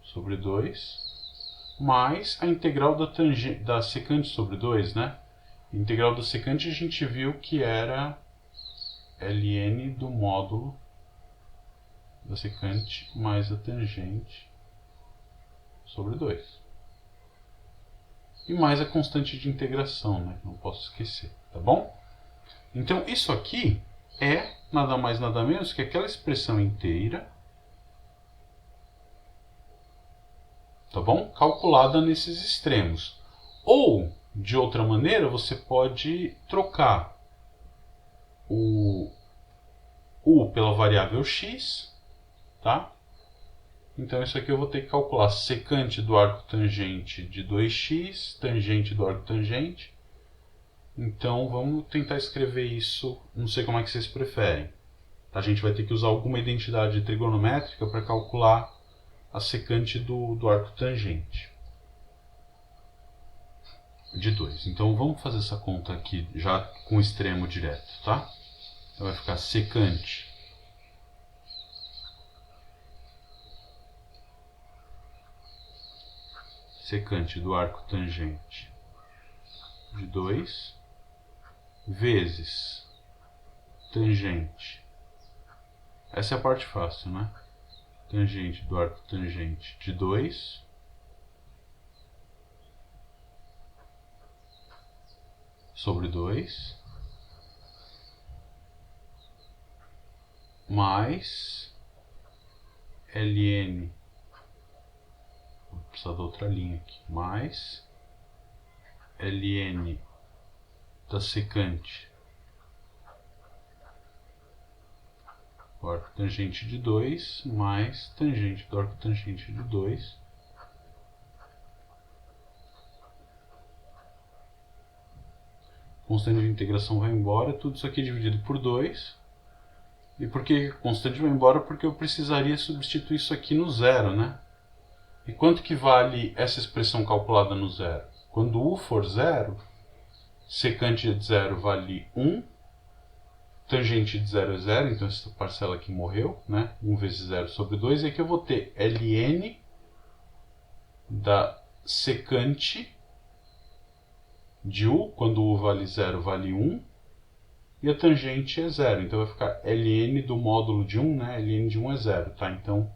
sobre 2, mais a integral da secante sobre 2, né? A integral da secante a gente viu que era ln do módulo da secante mais a tangente sobre 2. E mais a constante de integração, né? Não posso esquecer, tá bom? Então isso aqui é nada mais nada menos que aquela expressão inteira, tá bom? Calculada nesses extremos. Ou, de outra maneira, você pode trocar o u pela variável x, tá? Então isso aqui eu vou ter que calcular secante do arco tangente de 2x, tangente do arco tangente. Então vamos tentar escrever isso, não sei como é que vocês preferem. A gente vai ter que usar alguma identidade trigonométrica para calcular a secante do arco tangente de 2. Então vamos fazer essa conta aqui já com o extremo direto, tá? Então vai ficar secante do arco tangente de 2 vezes tangente. Essa é a parte fácil, né? Tangente do arco tangente de 2 sobre 2 mais ln, vou precisar da outra linha aqui, mais ln da secante do arco tangente de 2 mais tangente do arco tangente de 2. Constante de integração vai embora, tudo isso aqui dividido por 2. E por que constante vai embora? Porque eu precisaria substituir isso aqui no zero, né? E quanto que vale essa expressão calculada no zero? Quando u for zero, secante de zero vale 1, tangente de zero é zero, então essa parcela aqui morreu, né? 1 vezes 0 sobre 2, e aqui eu vou ter ln da secante de u, quando u vale 0, vale 1, e a tangente é 0, então vai ficar ln do módulo de 1, né? Ln de 1 é 0, tá? Então,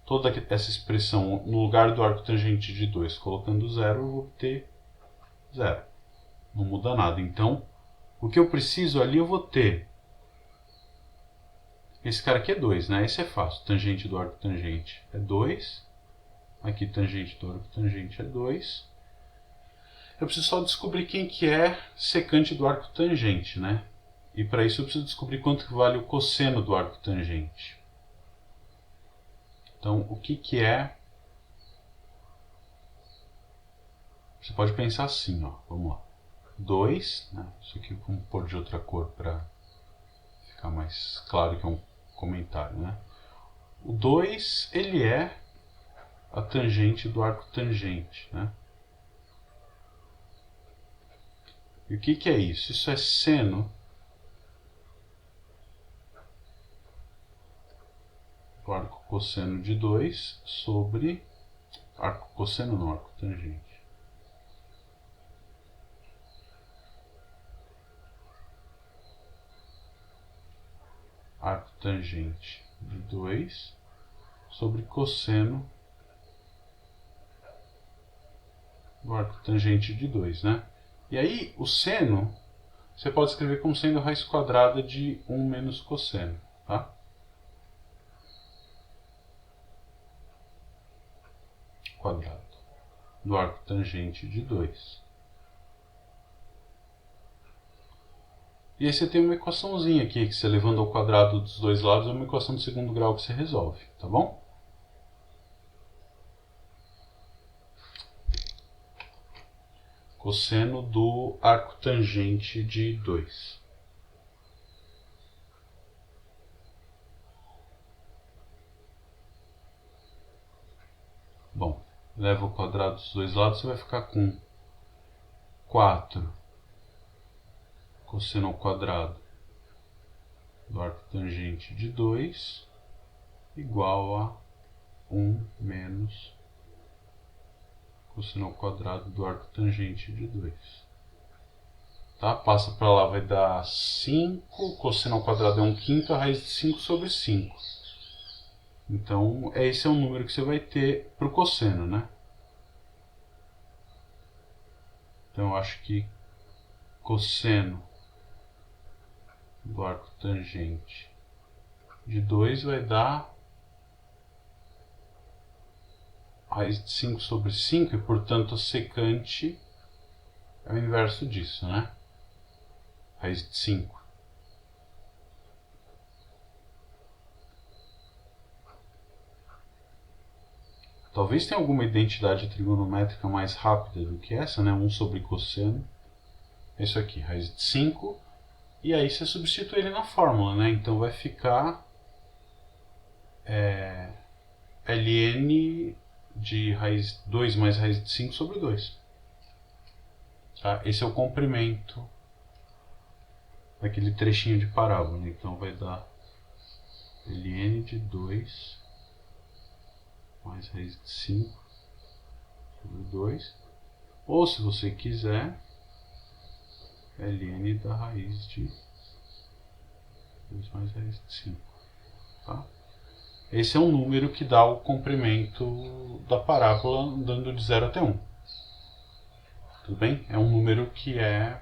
toda essa expressão no lugar do arco tangente de 2, colocando 0, eu vou ter 0. Não muda nada. Então, o que eu preciso ali, eu vou ter. Esse cara aqui é 2, né? Esse é fácil. Tangente do arco tangente é 2. Aqui, tangente do arco tangente é 2. Eu preciso só descobrir quem que é secante do arco tangente, né? E para isso eu preciso descobrir quanto que vale o cosseno do arco tangente. Então, o que que é... Você pode pensar assim, ó. Vamos lá. 2, né? Isso aqui vamos pôr de outra cor para ficar mais claro que é um comentário, né? O 2, ele é a tangente do arco tangente, né? E o que que é isso? Isso é seno cosseno de 2 sobre arco cosseno não, arco tangente. Arco tangente de 2 sobre cosseno do arco tangente de 2, né? E aí, o seno, você pode escrever como sendo a raiz quadrada de 1 menos cosseno, tá? Quadrado do arco tangente de 2. E aí você tem uma equaçãozinha aqui, que você levando ao quadrado dos dois lados, é uma equação de segundo grau que você resolve, tá bom? Cosseno do arco tangente de 2. Bom, leva ao quadrado dos dois lados, você vai ficar com 4 cosseno ao quadrado do arco tangente de 2 igual a 1 menos cosseno ao quadrado do arco tangente de 2. Tá? Passa para lá, vai dar 5, cosseno ao quadrado é 1/5, a raiz de 5 sobre 5. Então, esse é o número que você vai ter para o cosseno, né? Então, eu acho que cosseno do arco tangente de 2 vai dar raiz de 5 sobre 5 e, portanto, a secante é o inverso disso, né? Raiz de 5. Talvez tenha alguma identidade trigonométrica mais rápida do que essa, né? 1 sobre cosseno. É isso aqui, raiz de 5. E aí você substitui ele na fórmula, né? Então vai ficar ln de raiz 2 mais raiz de 5 sobre 2. Tá? Esse é o comprimento daquele trechinho de parábola. Então vai dar ln de 2 mais raiz de 5 sobre 2. Ou, se você quiser, ln da raiz de 2 mais raiz de 5. Tá? Esse é um número que dá o comprimento da parábola andando de 0 até 1. Tudo bem? É um número que é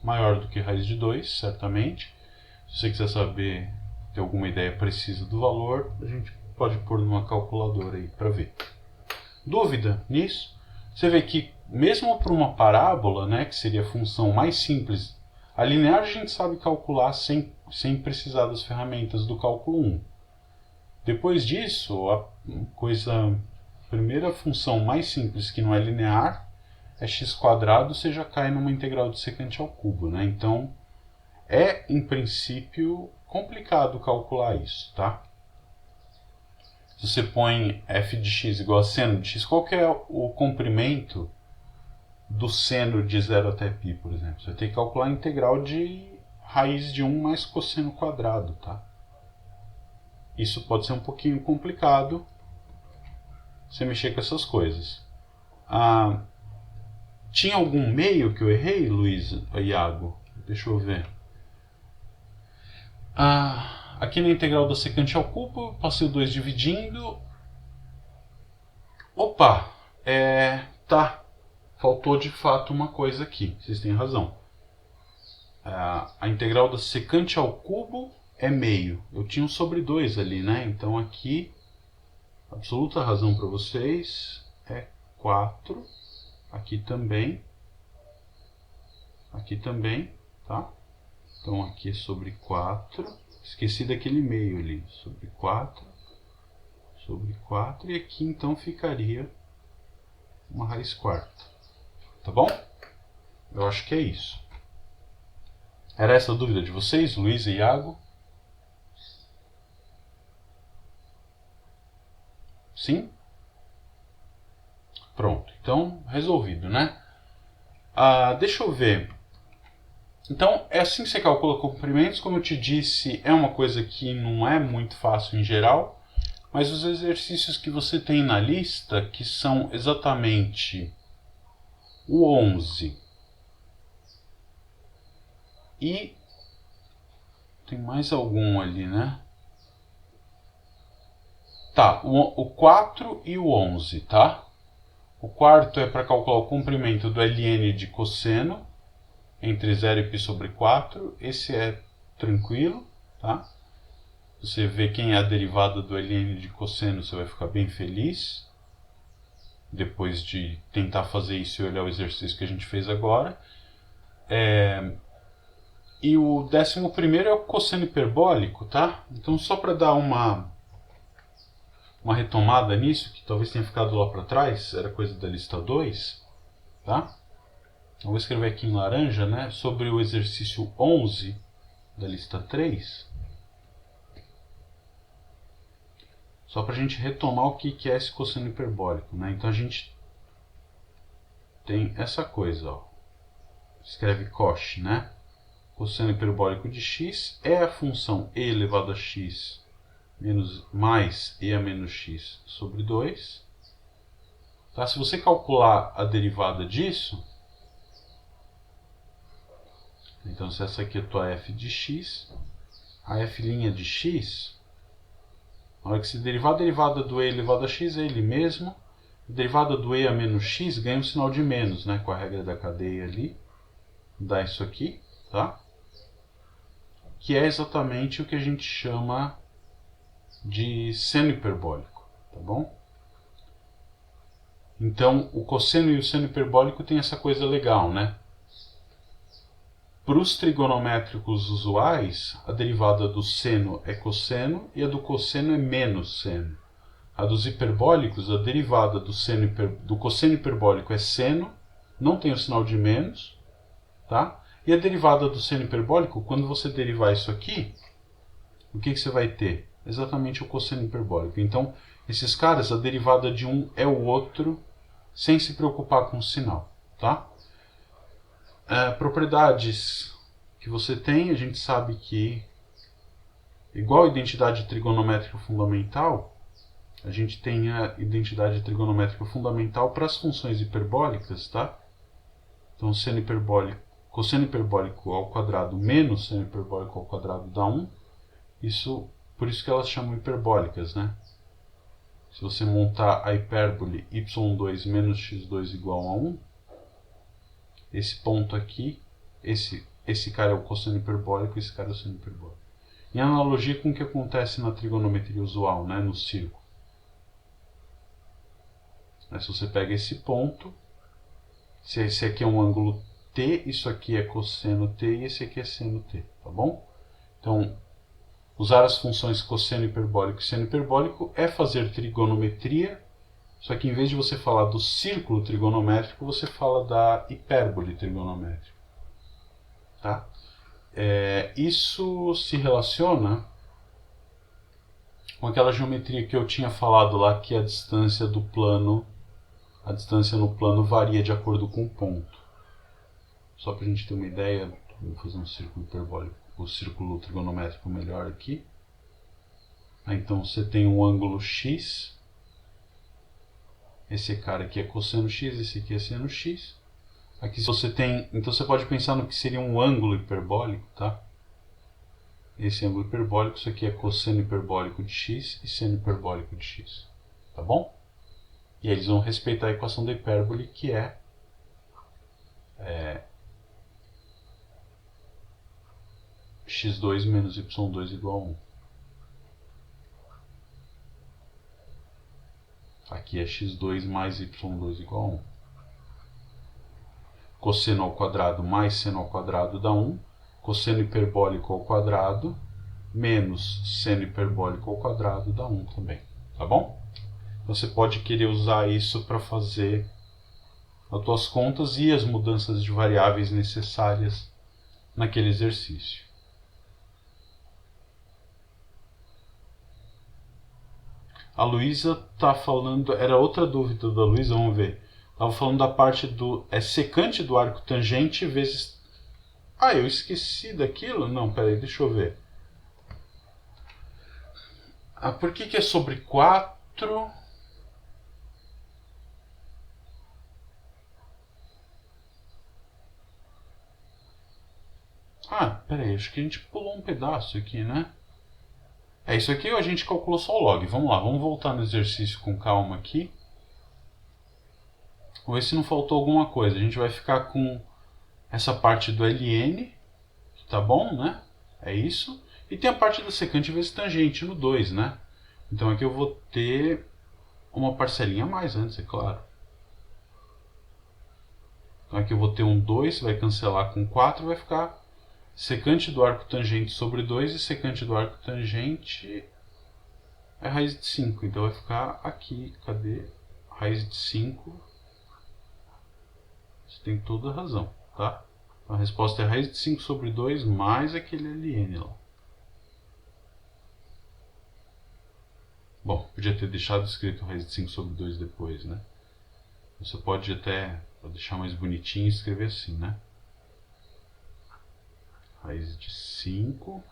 maior do que raiz de 2, certamente. Se você quiser saber, ter alguma ideia precisa do valor, a gente pode pôr numa calculadora aí para ver. Dúvida nisso? Você vê que mesmo para uma parábola, né, que seria a função mais simples, a linear a gente sabe calcular sem precisar das ferramentas do cálculo 1. Depois disso, a primeira função mais simples que não é linear é x², você já cai numa integral de secante ao cubo, né? Então, é, em princípio, complicado calcular isso, tá? Se você põe f de x igual a seno de x, qual que é o comprimento do seno de 0 até π, por exemplo? Você vai ter que calcular a integral de raiz de 1 mais cosseno quadrado, tá? Isso pode ser um pouquinho complicado você mexer com essas coisas. Tinha algum meio que eu errei, Luiz, Iago? Deixa eu ver. Aqui na integral da secante ao cubo, passei o 2 dividindo. Opa! Tá. Faltou de fato uma coisa aqui. Vocês têm razão. A integral da secante ao cubo é meio. Eu tinha um sobre 2 ali, né? Então aqui, absoluta razão para vocês, é 4. Aqui também, tá? Então aqui é sobre 4, esqueci daquele meio ali, sobre 4, e aqui então ficaria uma raiz quarta, tá bom? Eu acho que é isso. Era essa a dúvida de vocês, Luiz e Iago? Sim? Pronto, então resolvido, né? Deixa eu ver. Então, é assim que você calcula comprimentos. Como eu te disse, é uma coisa que não é muito fácil em geral. mas os exercícios que você tem na lista, que são exatamente o 11 e tem mais algum ali, né? Tá, o 4 e o 11, tá? O quarto é para calcular o comprimento do ln de cosseno entre 0 e π sobre 4. Esse é tranquilo, tá? Você vê quem é a derivada do ln de cosseno, você vai ficar bem feliz. Depois de tentar fazer isso e olhar o exercício que a gente fez agora. E o 11º é o cosseno hiperbólico, tá? Então só para dar uma retomada nisso, que talvez tenha ficado lá para trás, era coisa da lista 2, tá? Eu vou escrever aqui em laranja, né? Sobre o exercício 11 da lista 3. Só para a gente retomar o que é esse cosseno hiperbólico, né? Então a gente tem essa coisa, ó. Escreve cosh, né? Cosseno hiperbólico de x é a função e elevado a x mais e a menos x sobre 2. Tá? Se você calcular a derivada disso, então se essa aqui é a tua f de x, a f' de x, na hora que se derivar a derivada do e elevado a x é ele mesmo, a derivada do e a menos x ganha um sinal de menos, né, com a regra da cadeia ali, dá isso aqui, tá? Que é exatamente o que a gente chama de seno hiperbólico, tá bom? Então, o cosseno e o seno hiperbólico tem essa coisa legal, né? Para os trigonométricos usuais, a derivada do seno é cosseno e a do cosseno é menos seno. A dos hiperbólicos, a derivada do cosseno hiperbólico é seno, não tem o sinal de menos, tá? E a derivada do seno hiperbólico, quando você derivar isso aqui, o que você vai ter? Exatamente o cosseno hiperbólico. Então, esses caras, a derivada de um é o outro, sem se preocupar com o sinal, tá? Propriedades que você tem, a gente sabe que, igual a identidade trigonométrica fundamental, a gente tem a identidade trigonométrica fundamental para as funções hiperbólicas, tá? Então, cosseno hiperbólico ao quadrado menos seno hiperbólico ao quadrado dá 1. Por isso que elas chamam hiperbólicas, né? Se você montar a hipérbole y2 menos x2 igual a 1, esse ponto aqui, esse cara é o cosseno hiperbólico e esse cara é o seno hiperbólico. Em analogia com o que acontece na trigonometria usual, né, no círculo. Mas se você pega esse ponto, se esse aqui é um ângulo T, isso aqui é cosseno T e esse aqui é seno T, tá bom? Então, usar as funções cosseno hiperbólico e seno hiperbólico é fazer trigonometria, só que em vez de você falar do círculo trigonométrico, você fala da hipérbole trigonométrica. Tá? Isso se relaciona com aquela geometria que eu tinha falado lá, que a distância do plano, a distância no plano varia de acordo com o ponto. Só para a gente ter uma ideia, vou fazer um círculo hiperbólico, o círculo trigonométrico melhor aqui. Então você tem um ângulo x, esse cara aqui é cosseno x, esse aqui é seno x. Aqui você tem, então você pode pensar no que seria um ângulo hiperbólico, tá? Esse ângulo hiperbólico, isso aqui é cosseno hiperbólico de x e seno hiperbólico de x, tá bom? E aí eles vão respeitar a equação da hipérbole, que é x2 menos y2 igual a 1. Aqui é x2 mais y2 igual a 1. Cosseno ao quadrado mais seno ao quadrado dá 1. Cosseno hiperbólico ao quadrado menos seno hiperbólico ao quadrado dá 1 também. Tá bom? Você pode querer usar isso para fazer as tuas contas e as mudanças de variáveis necessárias naquele exercício. A Luísa está falando, era outra dúvida da Luísa, vamos ver. Estava falando da parte do secante do arco tangente vezes... Ah, eu esqueci daquilo? Não, peraí, deixa eu ver. Por que é sobre 4? Peraí, acho que a gente pulou um pedaço aqui, né? Isso aqui a gente calculou só o log. Vamos lá, vamos voltar no exercício com calma aqui. Vamos ver se não faltou alguma coisa. A gente vai ficar com essa parte do ln, que tá bom, né? É isso. E tem a parte da secante vezes tangente no 2, né? Então aqui eu vou ter uma parcelinha a mais antes, é claro. Então aqui eu vou ter um 2, vai cancelar com 4, vai ficar secante do arco tangente sobre 2 e secante do arco tangente é raiz de 5. Então vai ficar aqui, cadê? Raiz de 5. Você tem toda a razão, tá? A resposta é raiz de 5 sobre 2 mais aquele ln lá. Bom, podia ter deixado escrito raiz de 5 sobre 2 depois, né? Você pode até deixar mais bonitinho e escrever assim, né? Raiz de 5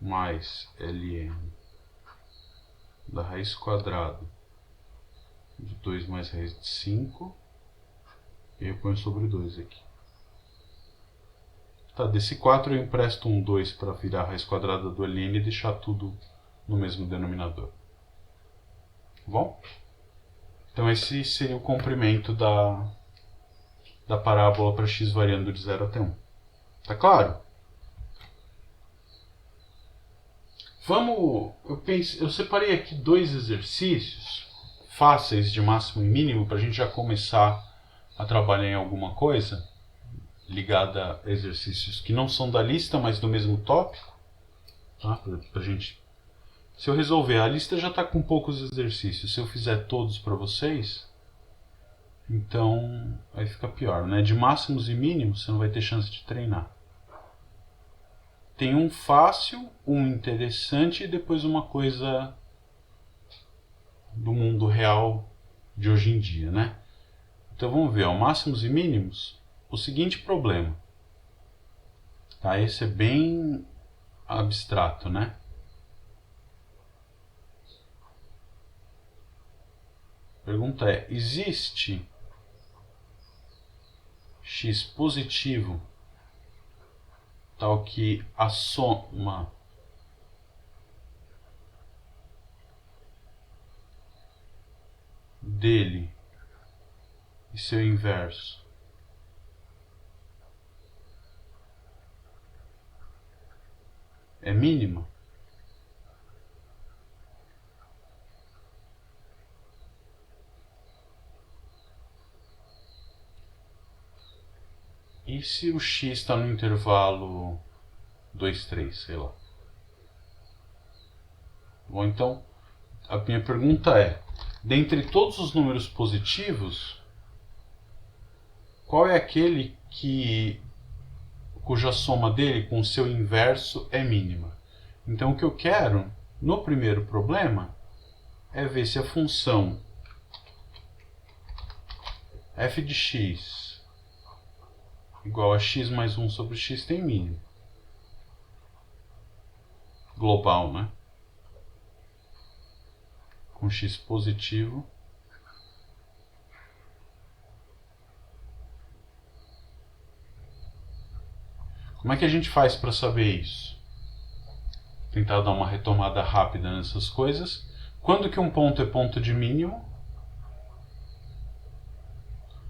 mais ln da raiz quadrada de 2 mais raiz de 5. E eu ponho sobre 2 aqui. Tá, desse 4 eu empresto um 2 para virar a raiz quadrada do ln e deixar tudo no mesmo denominador. Bom? Então esse seria o comprimento da parábola para x variando de 0 até 1. Tá claro? Eu separei aqui 2 exercícios fáceis de máximo e mínimo para a gente já começar a trabalhar em alguma coisa ligada a exercícios que não são da lista, mas do mesmo tópico. Tá? Pra gente... Se eu resolver, a lista já está com poucos exercícios. Se eu fizer todos para vocês, então aí fica pior, né? De máximos e mínimos você não vai ter chance de treinar. Tem um fácil, um interessante e depois uma coisa do mundo real de hoje em dia, né? Então vamos ver, máximos e mínimos. O seguinte problema. Tá? Esse é bem abstrato, né? A pergunta é, existe x positivo tal que a soma dele e seu inverso é mínima? E se o x está no intervalo 2, 3, sei lá? Bom, então, a minha pergunta é, dentre todos os números positivos, qual é aquele cuja soma dele com o seu inverso é mínima? Então, o que eu quero, no primeiro problema, é ver se a função f de x igual a x mais 1 sobre x tem mínimo. Global, né? Com x positivo. Como é que a gente faz para saber isso? Tentar dar uma retomada rápida nessas coisas. Quando que um ponto é ponto de mínimo?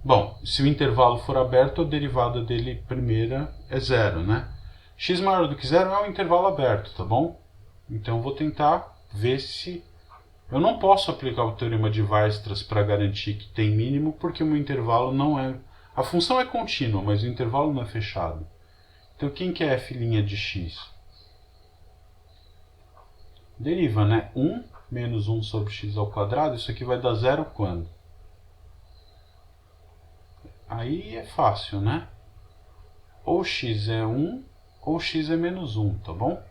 Bom, se o intervalo for aberto, a derivada dele primeira é 0, né? X maior do que 0 é um intervalo aberto, tá bom? Então eu vou tentar ver se... Eu não posso aplicar o teorema de Weierstrass para garantir que tem mínimo, porque o meu intervalo não é... A função é contínua, mas o intervalo não é fechado. Então quem que é f' de x? Deriva, né? 1 menos 1 sobre x ao quadrado, isso aqui vai dar 0 quando? Aí é fácil, né? Ou x é 1 ou x é menos 1, tá bom?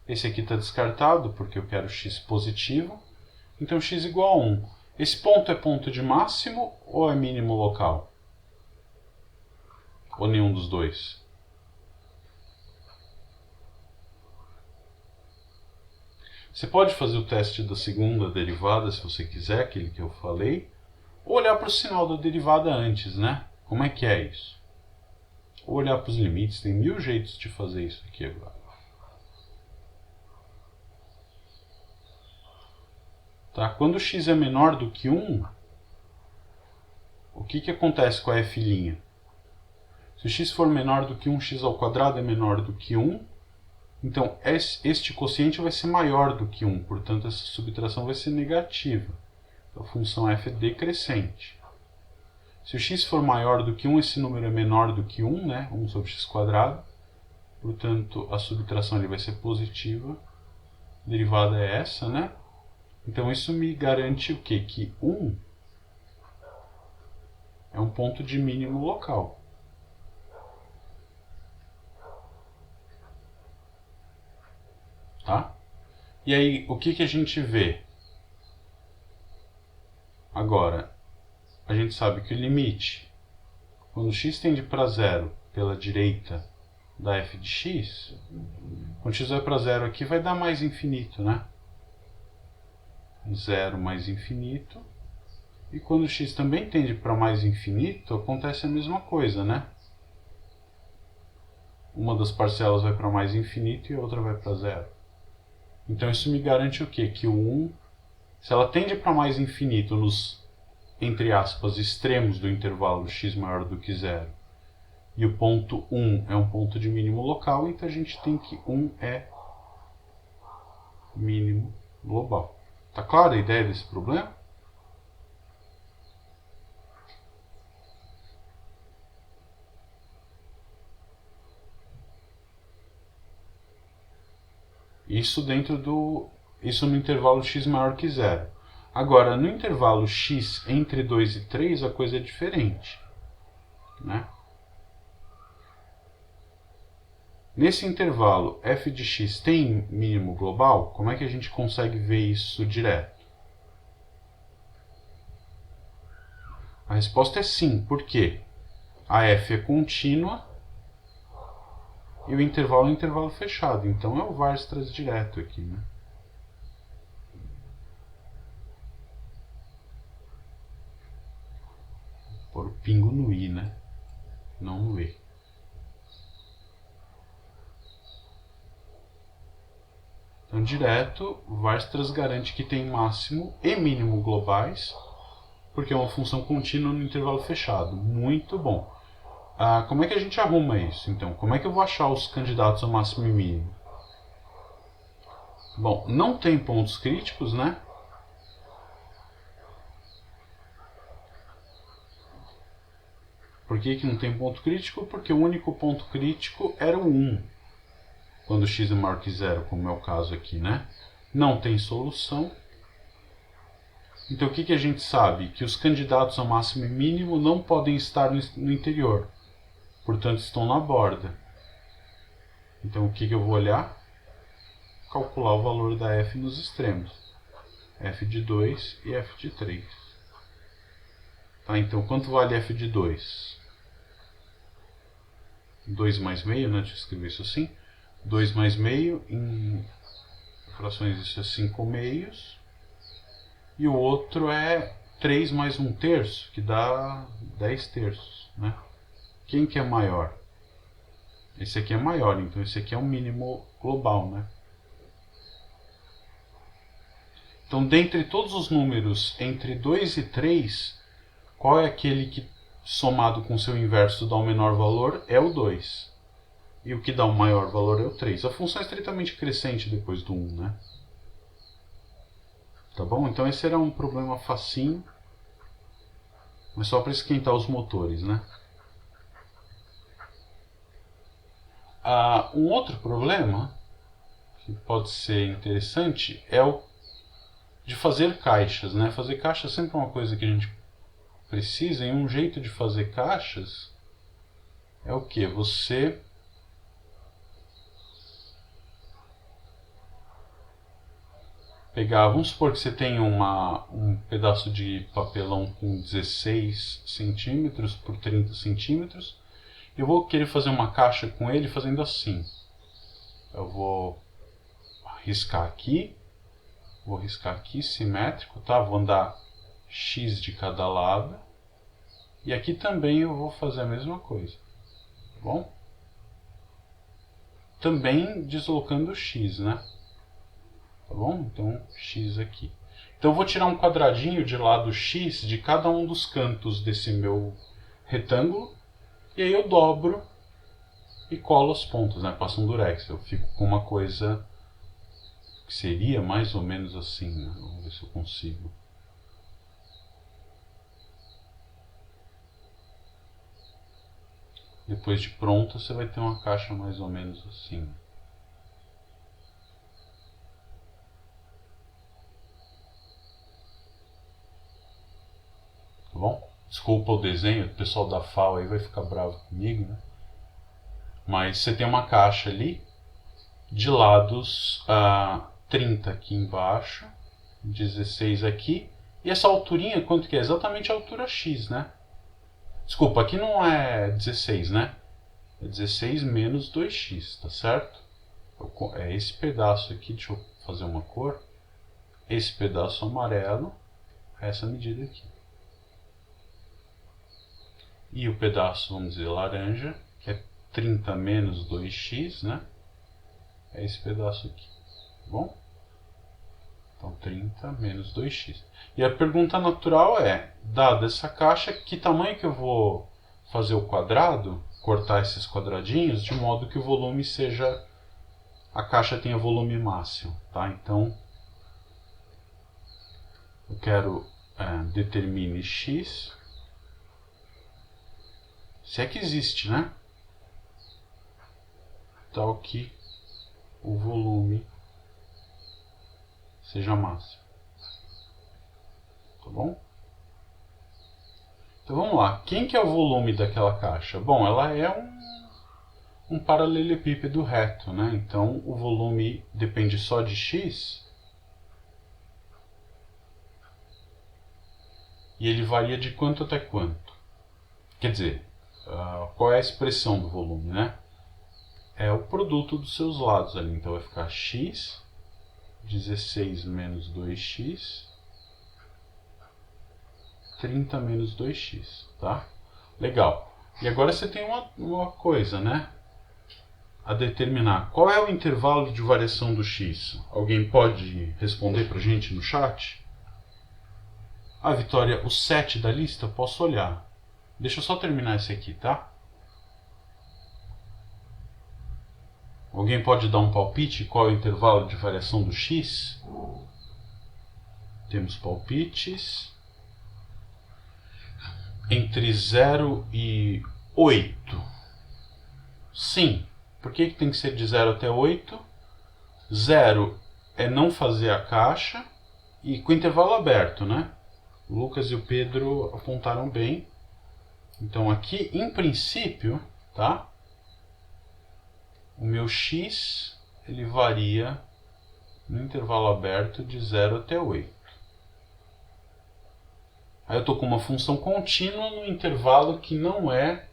Esse aqui está descartado porque eu quero x positivo. Então x igual a 1. Esse ponto é ponto de máximo ou é mínimo local? Ou nenhum dos dois? Você pode fazer o teste da segunda derivada, se você quiser, aquele que eu falei, ou olhar para o sinal da derivada antes, né? Como é que é isso? Ou olhar para os limites, tem 1000 jeitos de fazer isso aqui agora. Tá? Quando x é menor do que 1, o que acontece com a f'? Se o x for menor do que 1, x ao quadrado é menor do que 1, então este quociente vai ser maior do que 1, portanto essa subtração vai ser negativa. A função f é decrescente. Se o x for maior do que 1, esse número é menor do que 1, né? 1 sobre x quadrado. Portanto, a subtração ali vai ser positiva. A derivada é essa, né? Então isso me garante o quê? Que 1 é um ponto de mínimo local. Tá? E aí, o que a gente vê? Agora, a gente sabe que o limite, quando x tende para zero pela direita da f de x, quando x vai para zero aqui vai dar mais infinito, né? 0 mais infinito. E quando x também tende para mais infinito, acontece a mesma coisa, né? Uma das parcelas vai para mais infinito e a outra vai para zero. Então isso me garante o quê? Que o 1, se ela tende para mais infinito nos, entre aspas, extremos do intervalo x maior do que zero, e o ponto 1 é um ponto de mínimo local, então a gente tem que 1 é mínimo global. Tá clara a ideia desse problema? Isso isso no intervalo x maior que zero. Agora, no intervalo x entre 2 e 3, a coisa é diferente, né? Nesse intervalo, f de x tem mínimo global? Como é que a gente consegue ver isso direto? A resposta é sim. Por quê? A f é contínua e o intervalo é um intervalo fechado. Então é o Weierstrass direto aqui, né? Vou pôr o pingo no i, né? Não no e. Então, direto, Weierstrass garante que tem máximo e mínimo globais, porque é uma função contínua no intervalo fechado. Muito bom. Como é que a gente arruma isso, então? Como é que eu vou achar os candidatos a máximo e mínimo? Bom, não tem pontos críticos, né? Por que não tem ponto crítico? Porque o único ponto crítico era o 1. Quando x é maior que zero, como é o caso aqui, né? Não tem solução. Então o que a gente sabe? Que os candidatos a máximo e mínimo não podem estar no interior. Portanto, estão na borda. Então o que eu vou olhar? Calcular o valor da f nos extremos. F de 2 e f de 3. Tá, então quanto vale f de 2? 2 mais meio, né? Deixa eu escrever isso assim. 2 mais meio, em frações isso é 5 meios. E o outro é 3 mais 1 terço, que dá 10 terços, né? Quem que é maior? Esse aqui é maior, então esse aqui é um mínimo global, né? Então, dentre todos os números entre 2 e 3, qual é aquele que, somado com seu inverso, dá o menor valor? É o 2. E o que dá o maior valor é o 3. A função é estritamente crescente depois do 1, né? Tá bom? Então esse era um problema facinho, mas só para esquentar os motores, né? Um outro problema que pode ser interessante é o de fazer caixas, né? Fazer caixas sempre é uma coisa que a gente precisa, e um jeito de fazer caixas é o que? Você pegar, vamos supor que você tem um pedaço de papelão com 16 centímetros por 30 centímetros. Eu vou querer fazer uma caixa com ele fazendo assim. Eu vou riscar aqui, Vou riscar aqui, simétrico, tá? Vou andar x de cada lado. E aqui também eu vou fazer a mesma coisa, tá bom? Também deslocando x, né? Tá bom? Então, x aqui. Então eu vou tirar um quadradinho de lado x de cada um dos cantos desse meu retângulo. E aí eu dobro e colo os pontos, né? Passo um durex. Eu fico com uma coisa que seria mais ou menos assim, né? Vamos ver se eu consigo. Depois de pronta, você vai ter uma caixa mais ou menos assim. Tá bom? Desculpa o desenho, o pessoal da FAO aí vai ficar bravo comigo, né? Mas você tem uma caixa ali, de lados 30 aqui embaixo, 16 aqui. E essa alturinha, quanto que é? Exatamente a altura x, né? Desculpa, aqui não é 16, né? É 16 menos 2x, tá certo? É esse pedaço aqui, deixa eu fazer uma cor. Esse pedaço amarelo, essa medida aqui. E o pedaço, vamos dizer, laranja, que é 30 menos 2x, né? É esse pedaço aqui, tá bom? Então 30 menos 2x. E a pergunta natural é, dada essa caixa, que tamanho que eu vou fazer o quadrado, cortar esses quadradinhos, de modo que o volume seja, a caixa tenha volume máximo, tá? Então, eu quero determine x, se é que existe, né? Tal que o volume seja máximo. Tá bom? Então vamos lá. Quem que é o volume daquela caixa? Bom, ela é um paralelepípedo reto, né? Então o volume depende só de x. E ele varia de quanto até quanto? Quer dizer, qual é a expressão do volume, né? É o produto dos seus lados ali. Então vai ficar x, 16 menos 2x, 30 menos 2x, tá? Legal. E agora você tem uma coisa, né? A determinar. Qual é o intervalo de variação do x? Alguém pode responder pra gente no chat? Ah, Vitória, o 7 da lista, posso olhar. Deixa eu só terminar esse aqui, tá? Alguém pode dar um palpite? Qual é o intervalo de variação do x? Temos palpites. Entre 0 e 8. Sim. Por que tem que ser de 0 até 8? 0 é não fazer a caixa e com intervalo aberto, né? O Lucas e o Pedro apontaram bem. Então aqui, em princípio, tá? O meu x, ele varia no intervalo aberto de 0 até 8. Aí eu estou com uma função contínua no intervalo que não é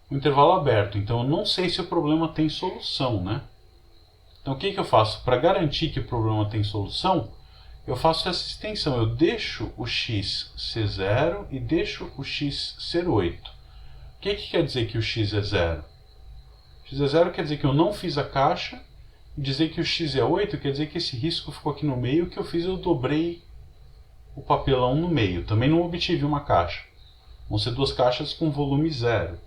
o intervalo aberto. Então eu não sei se o problema tem solução, né? Então o que eu faço? Para garantir que o problema tem solução, eu faço essa extensão. Eu deixo o x ser 0 e deixo o x ser 8. O que quer dizer que o x é 0? X é 0 quer dizer que eu não fiz a caixa. E dizer que o x é 8 quer dizer que esse risco ficou aqui no meio. O que eu fiz, eu dobrei o papelão no meio. Também não obtive uma caixa. Vão ser duas caixas com volume 0.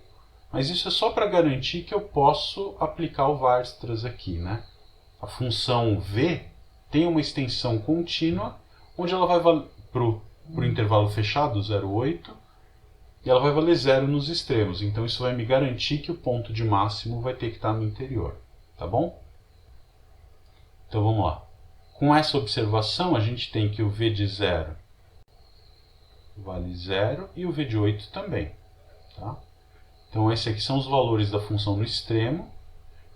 Mas isso é só para garantir que eu posso aplicar o Weierstrass aqui, né? A função v tem uma extensão contínua, onde ela vai valer para o intervalo fechado, 0,8, e ela vai valer 0 nos extremos. Então isso vai me garantir que o ponto de máximo vai ter que estar no interior. Tá bom? Então vamos lá. Com essa observação, a gente tem que o v de 0 vale 0 e o v de 8 também. Tá? Então esses aqui são os valores da função no extremo.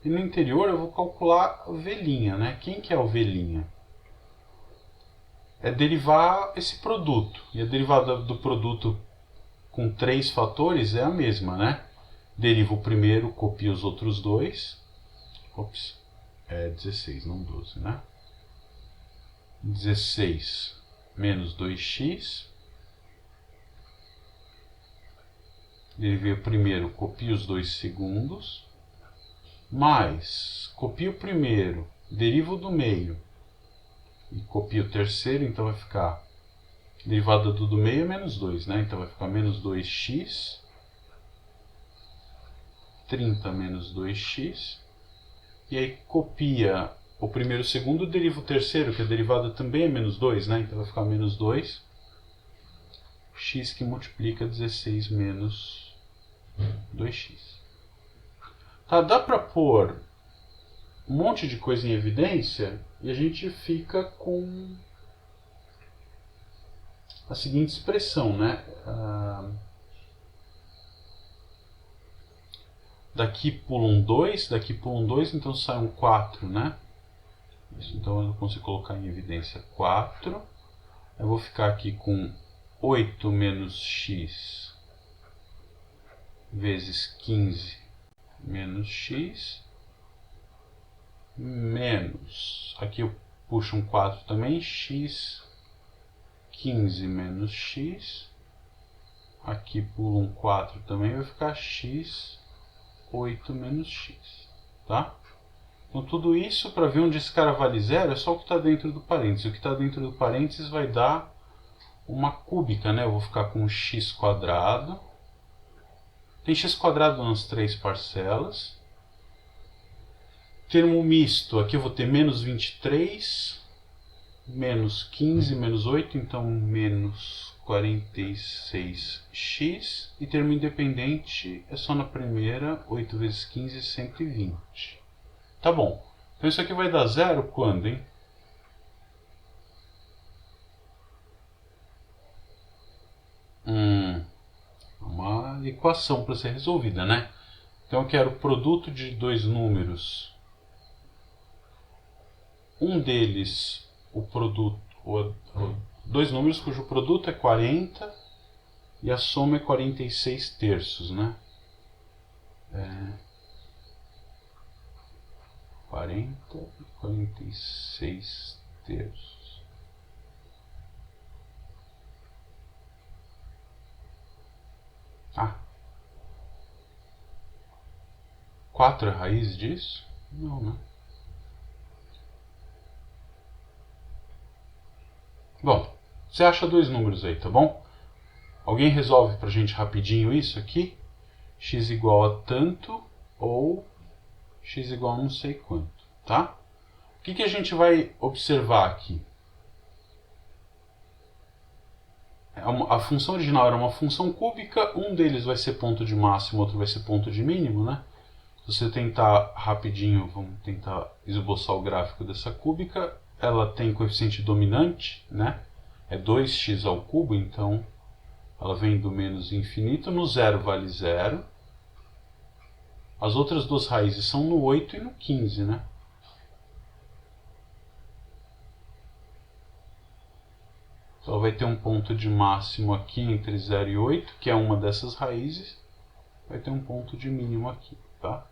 E no interior eu vou calcular a v', né? Quem que é o v'? É derivar esse produto. E a derivada do produto com 3 fatores é a mesma, né? Derivo o primeiro, copio os outros dois. Ops, é 16, não 12, né? 16 menos 2x. Derivei o primeiro, copio os dois segundos, mais copio o primeiro, derivo do meio e copio o terceiro, então vai ficar derivada do meio é menos 2, né? Então vai ficar menos 2x, 30 menos 2x, e aí copia o primeiro e o segundo, deriva o terceiro, que a derivada também é menos 2, né? Então vai ficar menos 2, x que multiplica 16 menos 2x. Tá, dá para pôr um monte de coisa em evidência e a gente fica com a seguinte expressão, né? Daqui pula um 2, daqui pula um 2, então sai um 4, né? Isso, então eu consigo colocar em evidência 4. Eu vou ficar aqui com 8 menos x vezes 15 menos x, menos, aqui eu puxo um 4 também, x, 15 menos x, aqui pulo um 4 também, vai ficar x, 8 menos x, tá? Então tudo isso, para ver onde esse cara vale zero, é só o que está dentro do parênteses. O que está dentro do parênteses vai dar uma cúbica, né? Eu vou ficar com x quadrado. Tem x quadrado nas três parcelas. Termo misto, aqui eu vou ter menos 23, menos 15, menos 8, então menos 46x. E termo independente é só na primeira, 8 vezes 15, 120. Tá bom. Então isso aqui vai dar zero quando, hein? Uma equação para ser resolvida, né? Então eu quero o produto de dois números. Um deles, dois números cujo produto é 40 e a soma é 46 terços, né? 40 e 46 terços. Ah, 4 é a raiz disso? Não, né? Bom, você acha dois números aí, tá bom? Alguém resolve pra gente rapidinho isso aqui? X igual a tanto ou x igual a não sei quanto, tá? O que a gente vai observar aqui? A função original era uma função cúbica, um deles vai ser ponto de máximo, outro vai ser ponto de mínimo, né? Se você tentar rapidinho, vamos tentar esboçar o gráfico dessa cúbica, ela tem coeficiente dominante, né? É 2x ao cubo, então ela vem do menos infinito, no zero vale zero. As outras duas raízes são no 8 e no 15, né? Então vai ter um ponto de máximo aqui entre 0 e 8, que é uma dessas raízes. Vai ter um ponto de mínimo aqui, tá?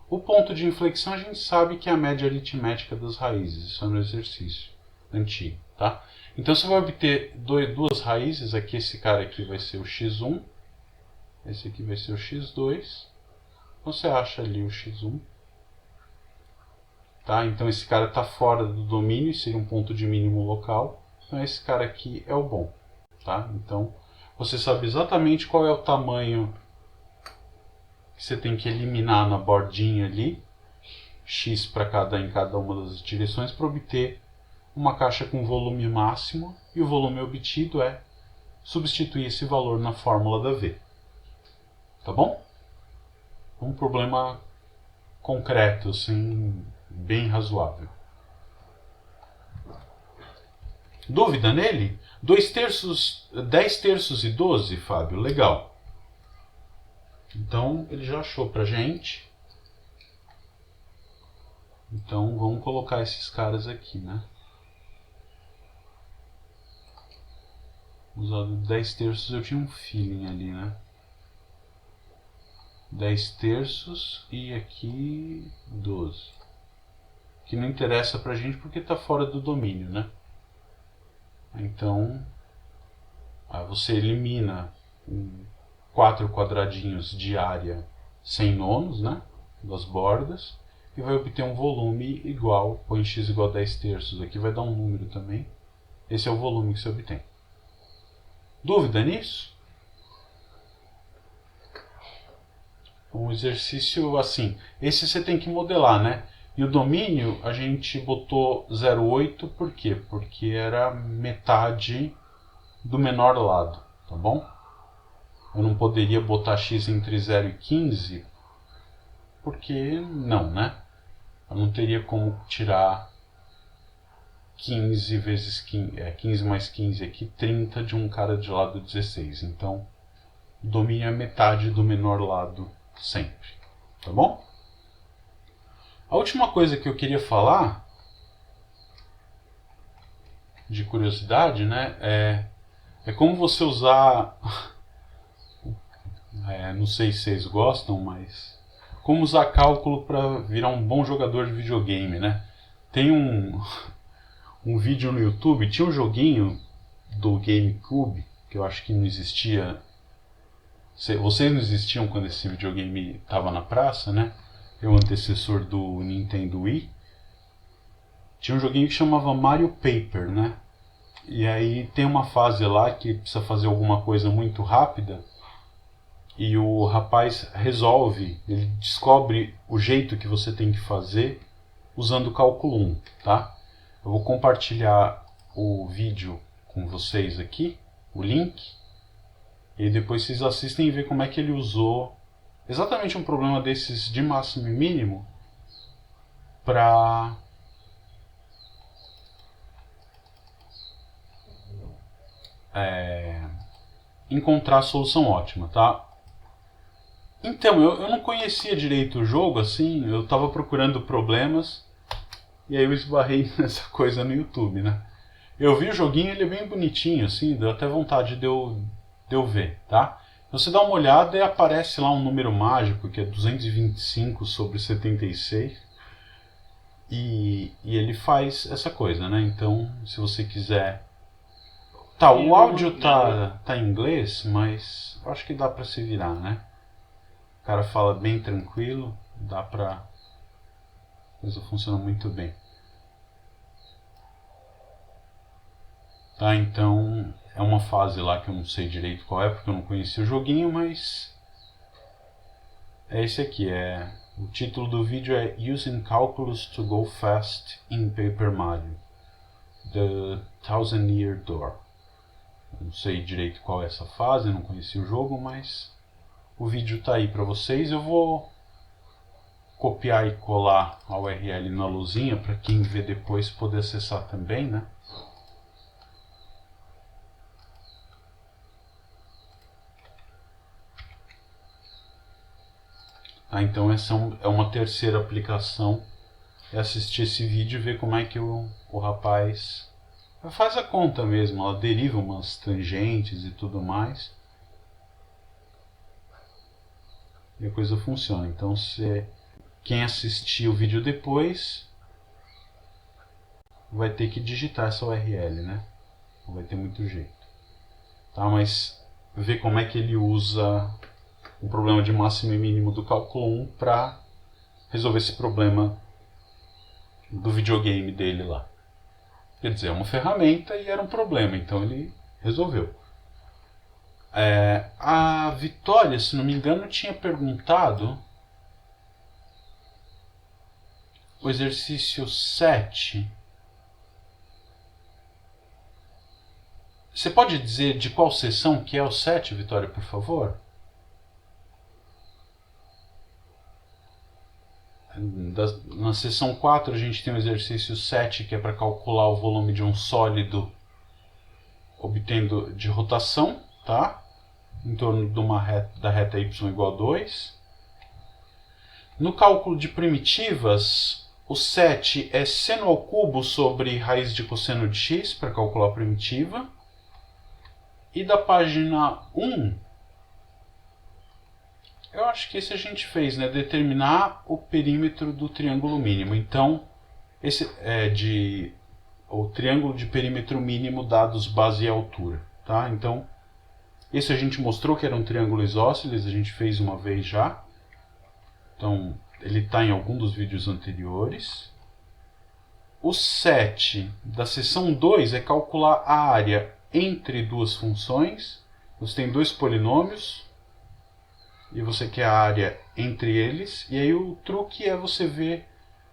O ponto de inflexão a gente sabe que é a média aritmética das raízes. Isso é no exercício antigo, tá? Então você vai obter duas raízes. Aqui esse cara aqui vai ser o x1. Esse aqui vai ser o x2. Então você acha ali o x1. Tá? Então esse cara está fora do domínio, seria um ponto de mínimo local. Então esse cara aqui é o bom. Tá? Então você sabe exatamente qual é o tamanho que você tem que eliminar na bordinha ali, x em cada uma das direções, para obter uma caixa com volume máximo, e o volume obtido é substituir esse valor na fórmula da V. Tá bom? Um problema concreto, assim, bem razoável. Dúvida nele? 2 terços, 10 terços e 12, Fábio? Legal. Então ele já achou pra gente. Então vamos colocar esses caras aqui, né? Usado 10 terços, eu tinha um feeling ali, né? 10 terços e aqui 12. Que não interessa pra gente porque tá fora do domínio, né? Então, aí você elimina 4 quadradinhos de área sem nonos, né, das bordas, e vai obter um volume igual, põe x igual a 10 terços, aqui vai dar um número também. Esse é o volume que você obtém. Dúvida nisso? Um exercício assim, esse você tem que modelar, né? E o domínio a gente botou 0,8, por quê? Porque era metade do menor lado, tá bom? Eu não poderia botar x entre 0 e 15, porque não, né? Eu não teria como tirar 15 vezes 15, 15 mais 15 aqui, 30 de um cara de lado 16. Então, o domínio é metade do menor lado sempre, tá bom? A última coisa que eu queria falar, de curiosidade, né, é como você usar, não sei se vocês gostam, mas como usar cálculo para virar um bom jogador de videogame, né? Tem um vídeo no YouTube, tinha um joguinho do GameCube, que eu acho que não existia. Vocês não existiam quando esse videogame estava na praça, né? É o antecessor do Nintendo Wii. Tinha um joguinho que chamava Mario Paper, né? E aí tem uma fase lá que precisa fazer alguma coisa muito rápida e o rapaz resolve, ele descobre o jeito que você tem que fazer usando o cálculo 1, tá? Eu vou compartilhar o vídeo com vocês aqui, o link, e depois vocês assistem e vê como é que ele usou exatamente um problema desses de máximo e mínimo para encontrar a solução ótima, tá? Então, eu não conhecia direito o jogo, assim, eu estava procurando problemas e aí eu esbarrei nessa coisa no YouTube, né? Eu vi o joguinho, ele é bem bonitinho, assim, deu até vontade de eu ver, tá? Você dá uma olhada e aparece lá um número mágico, que é 225 sobre 76, e ele faz essa coisa, né? Então, se você quiser... Tá, o áudio tá em inglês, mas eu acho que dá pra se virar, né? O cara fala bem tranquilo, dá pra... A coisa funciona muito bem. Tá, então é uma fase lá que eu não sei direito qual é, porque eu não conheci o joguinho, mas é esse aqui, o título do vídeo é Using Calculus to Go Fast in Paper Mario, The Thousand Year Door. Eu não sei direito qual é essa fase, eu não conheci o jogo, mas o vídeo tá aí para vocês. Eu vou copiar e colar a URL na luzinha para quem vê depois poder acessar também, né? Então essa é uma terceira aplicação, é assistir esse vídeo e ver como é que o rapaz faz a conta mesmo, ela deriva umas tangentes e tudo mais, e a coisa funciona. Então quem assistir o vídeo depois vai ter que digitar essa URL, né? Não vai ter muito jeito, tá? Mas ver como é que ele usa o problema de máximo e mínimo do cálculo 1 para resolver esse problema do videogame dele lá. Quer dizer, é uma ferramenta e era um problema, então ele resolveu. A Vitória, se não me engano, tinha perguntado o exercício 7. Você pode dizer de qual seção que é o 7, Vitória, por favor? Na seção 4 a gente tem o exercício 7, que é para calcular o volume de um sólido obtendo de rotação, tá? Em torno de da reta y igual a 2. No cálculo de primitivas, o 7 é seno ao cubo sobre raiz de cosseno de x, para calcular a primitiva. E da página 1, eu acho que esse a gente fez, né? Determinar o perímetro do triângulo mínimo. Então, esse é de o triângulo de perímetro mínimo dados base e altura. Tá? Então, esse a gente mostrou que era um triângulo isósceles, a gente fez uma vez já. Então, ele está em algum dos vídeos anteriores. O 7 da seção 2 é calcular a área entre duas funções. Você tem dois polinômios e você quer a área entre eles. E aí o truque é você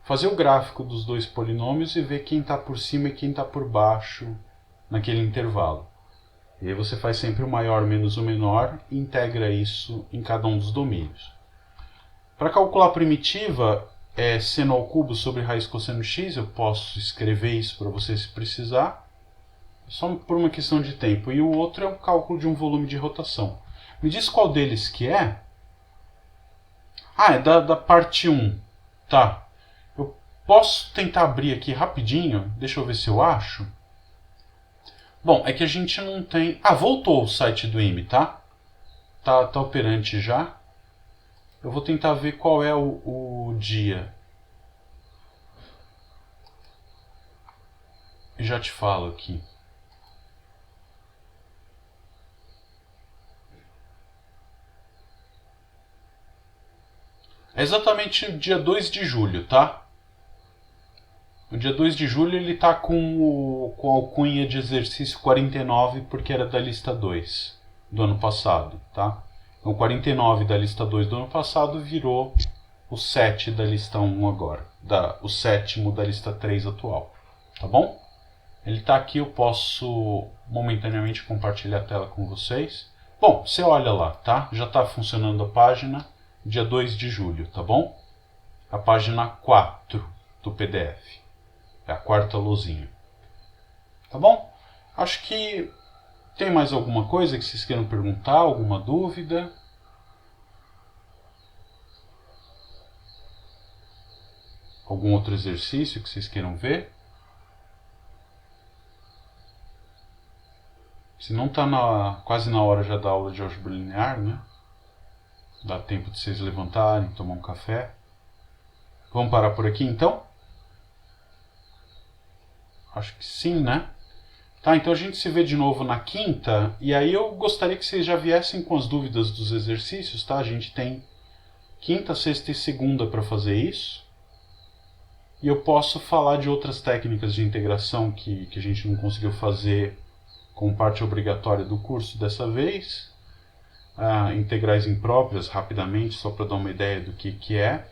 fazer o gráfico dos dois polinômios e ver quem está por cima e quem está por baixo naquele intervalo. E aí você faz sempre o maior menos o menor e integra isso em cada um dos domínios. Para calcular a primitiva, é seno ao cubo sobre raiz cosseno x. Eu posso escrever isso para você se precisar, só por uma questão de tempo. E o outro é o cálculo de um volume de rotação. Me diz qual deles que é? Ah, é da parte 1. Tá. Eu posso tentar abrir aqui rapidinho. Deixa eu ver se eu acho. Bom, é que a gente não tem... Ah, voltou o site do IME, tá? Tá operante já. Eu vou tentar ver qual é o dia. E já te falo aqui. É exatamente o dia 2 de julho, tá? No dia 2 de julho ele está com a alcunha de exercício 49, porque era da lista 2 do ano passado, tá? Então, o 49 da lista 2 do ano passado virou o 7 da lista 1 agora, o 7º da lista 3 atual, tá bom? Ele está aqui, eu posso momentaneamente compartilhar a tela com vocês. Bom, você olha lá, tá? Já está funcionando a página, dia 2 de julho, tá bom? A página 4 do PDF. É a quarta luzinha. Tá bom? Acho que tem mais alguma coisa que vocês queiram perguntar, alguma dúvida? Algum outro exercício que vocês queiram ver? Se não está quase na hora já da aula de álgebra linear, né? Dá tempo de vocês levantarem, tomar um café. Vamos parar por aqui então? Acho que sim, né? Tá, então a gente se vê de novo na quinta. E aí eu gostaria que vocês já viessem com as dúvidas dos exercícios, tá? A gente tem quinta, sexta e segunda para fazer isso. E eu posso falar de outras técnicas de integração que a gente não conseguiu fazer como parte obrigatória do curso dessa vez. Integrais impróprias, rapidamente, só para dar uma ideia do que é.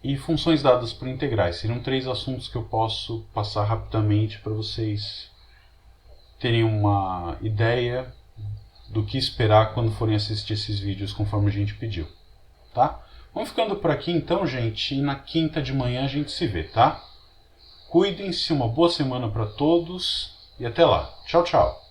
E funções dadas por integrais. Seriam 3 assuntos que eu posso passar rapidamente para vocês terem uma ideia do que esperar quando forem assistir esses vídeos conforme a gente pediu. Tá? Vamos ficando por aqui então, gente, e na quinta de manhã a gente se vê, tá? Cuidem-se, uma boa semana para todos e até lá. Tchau, tchau!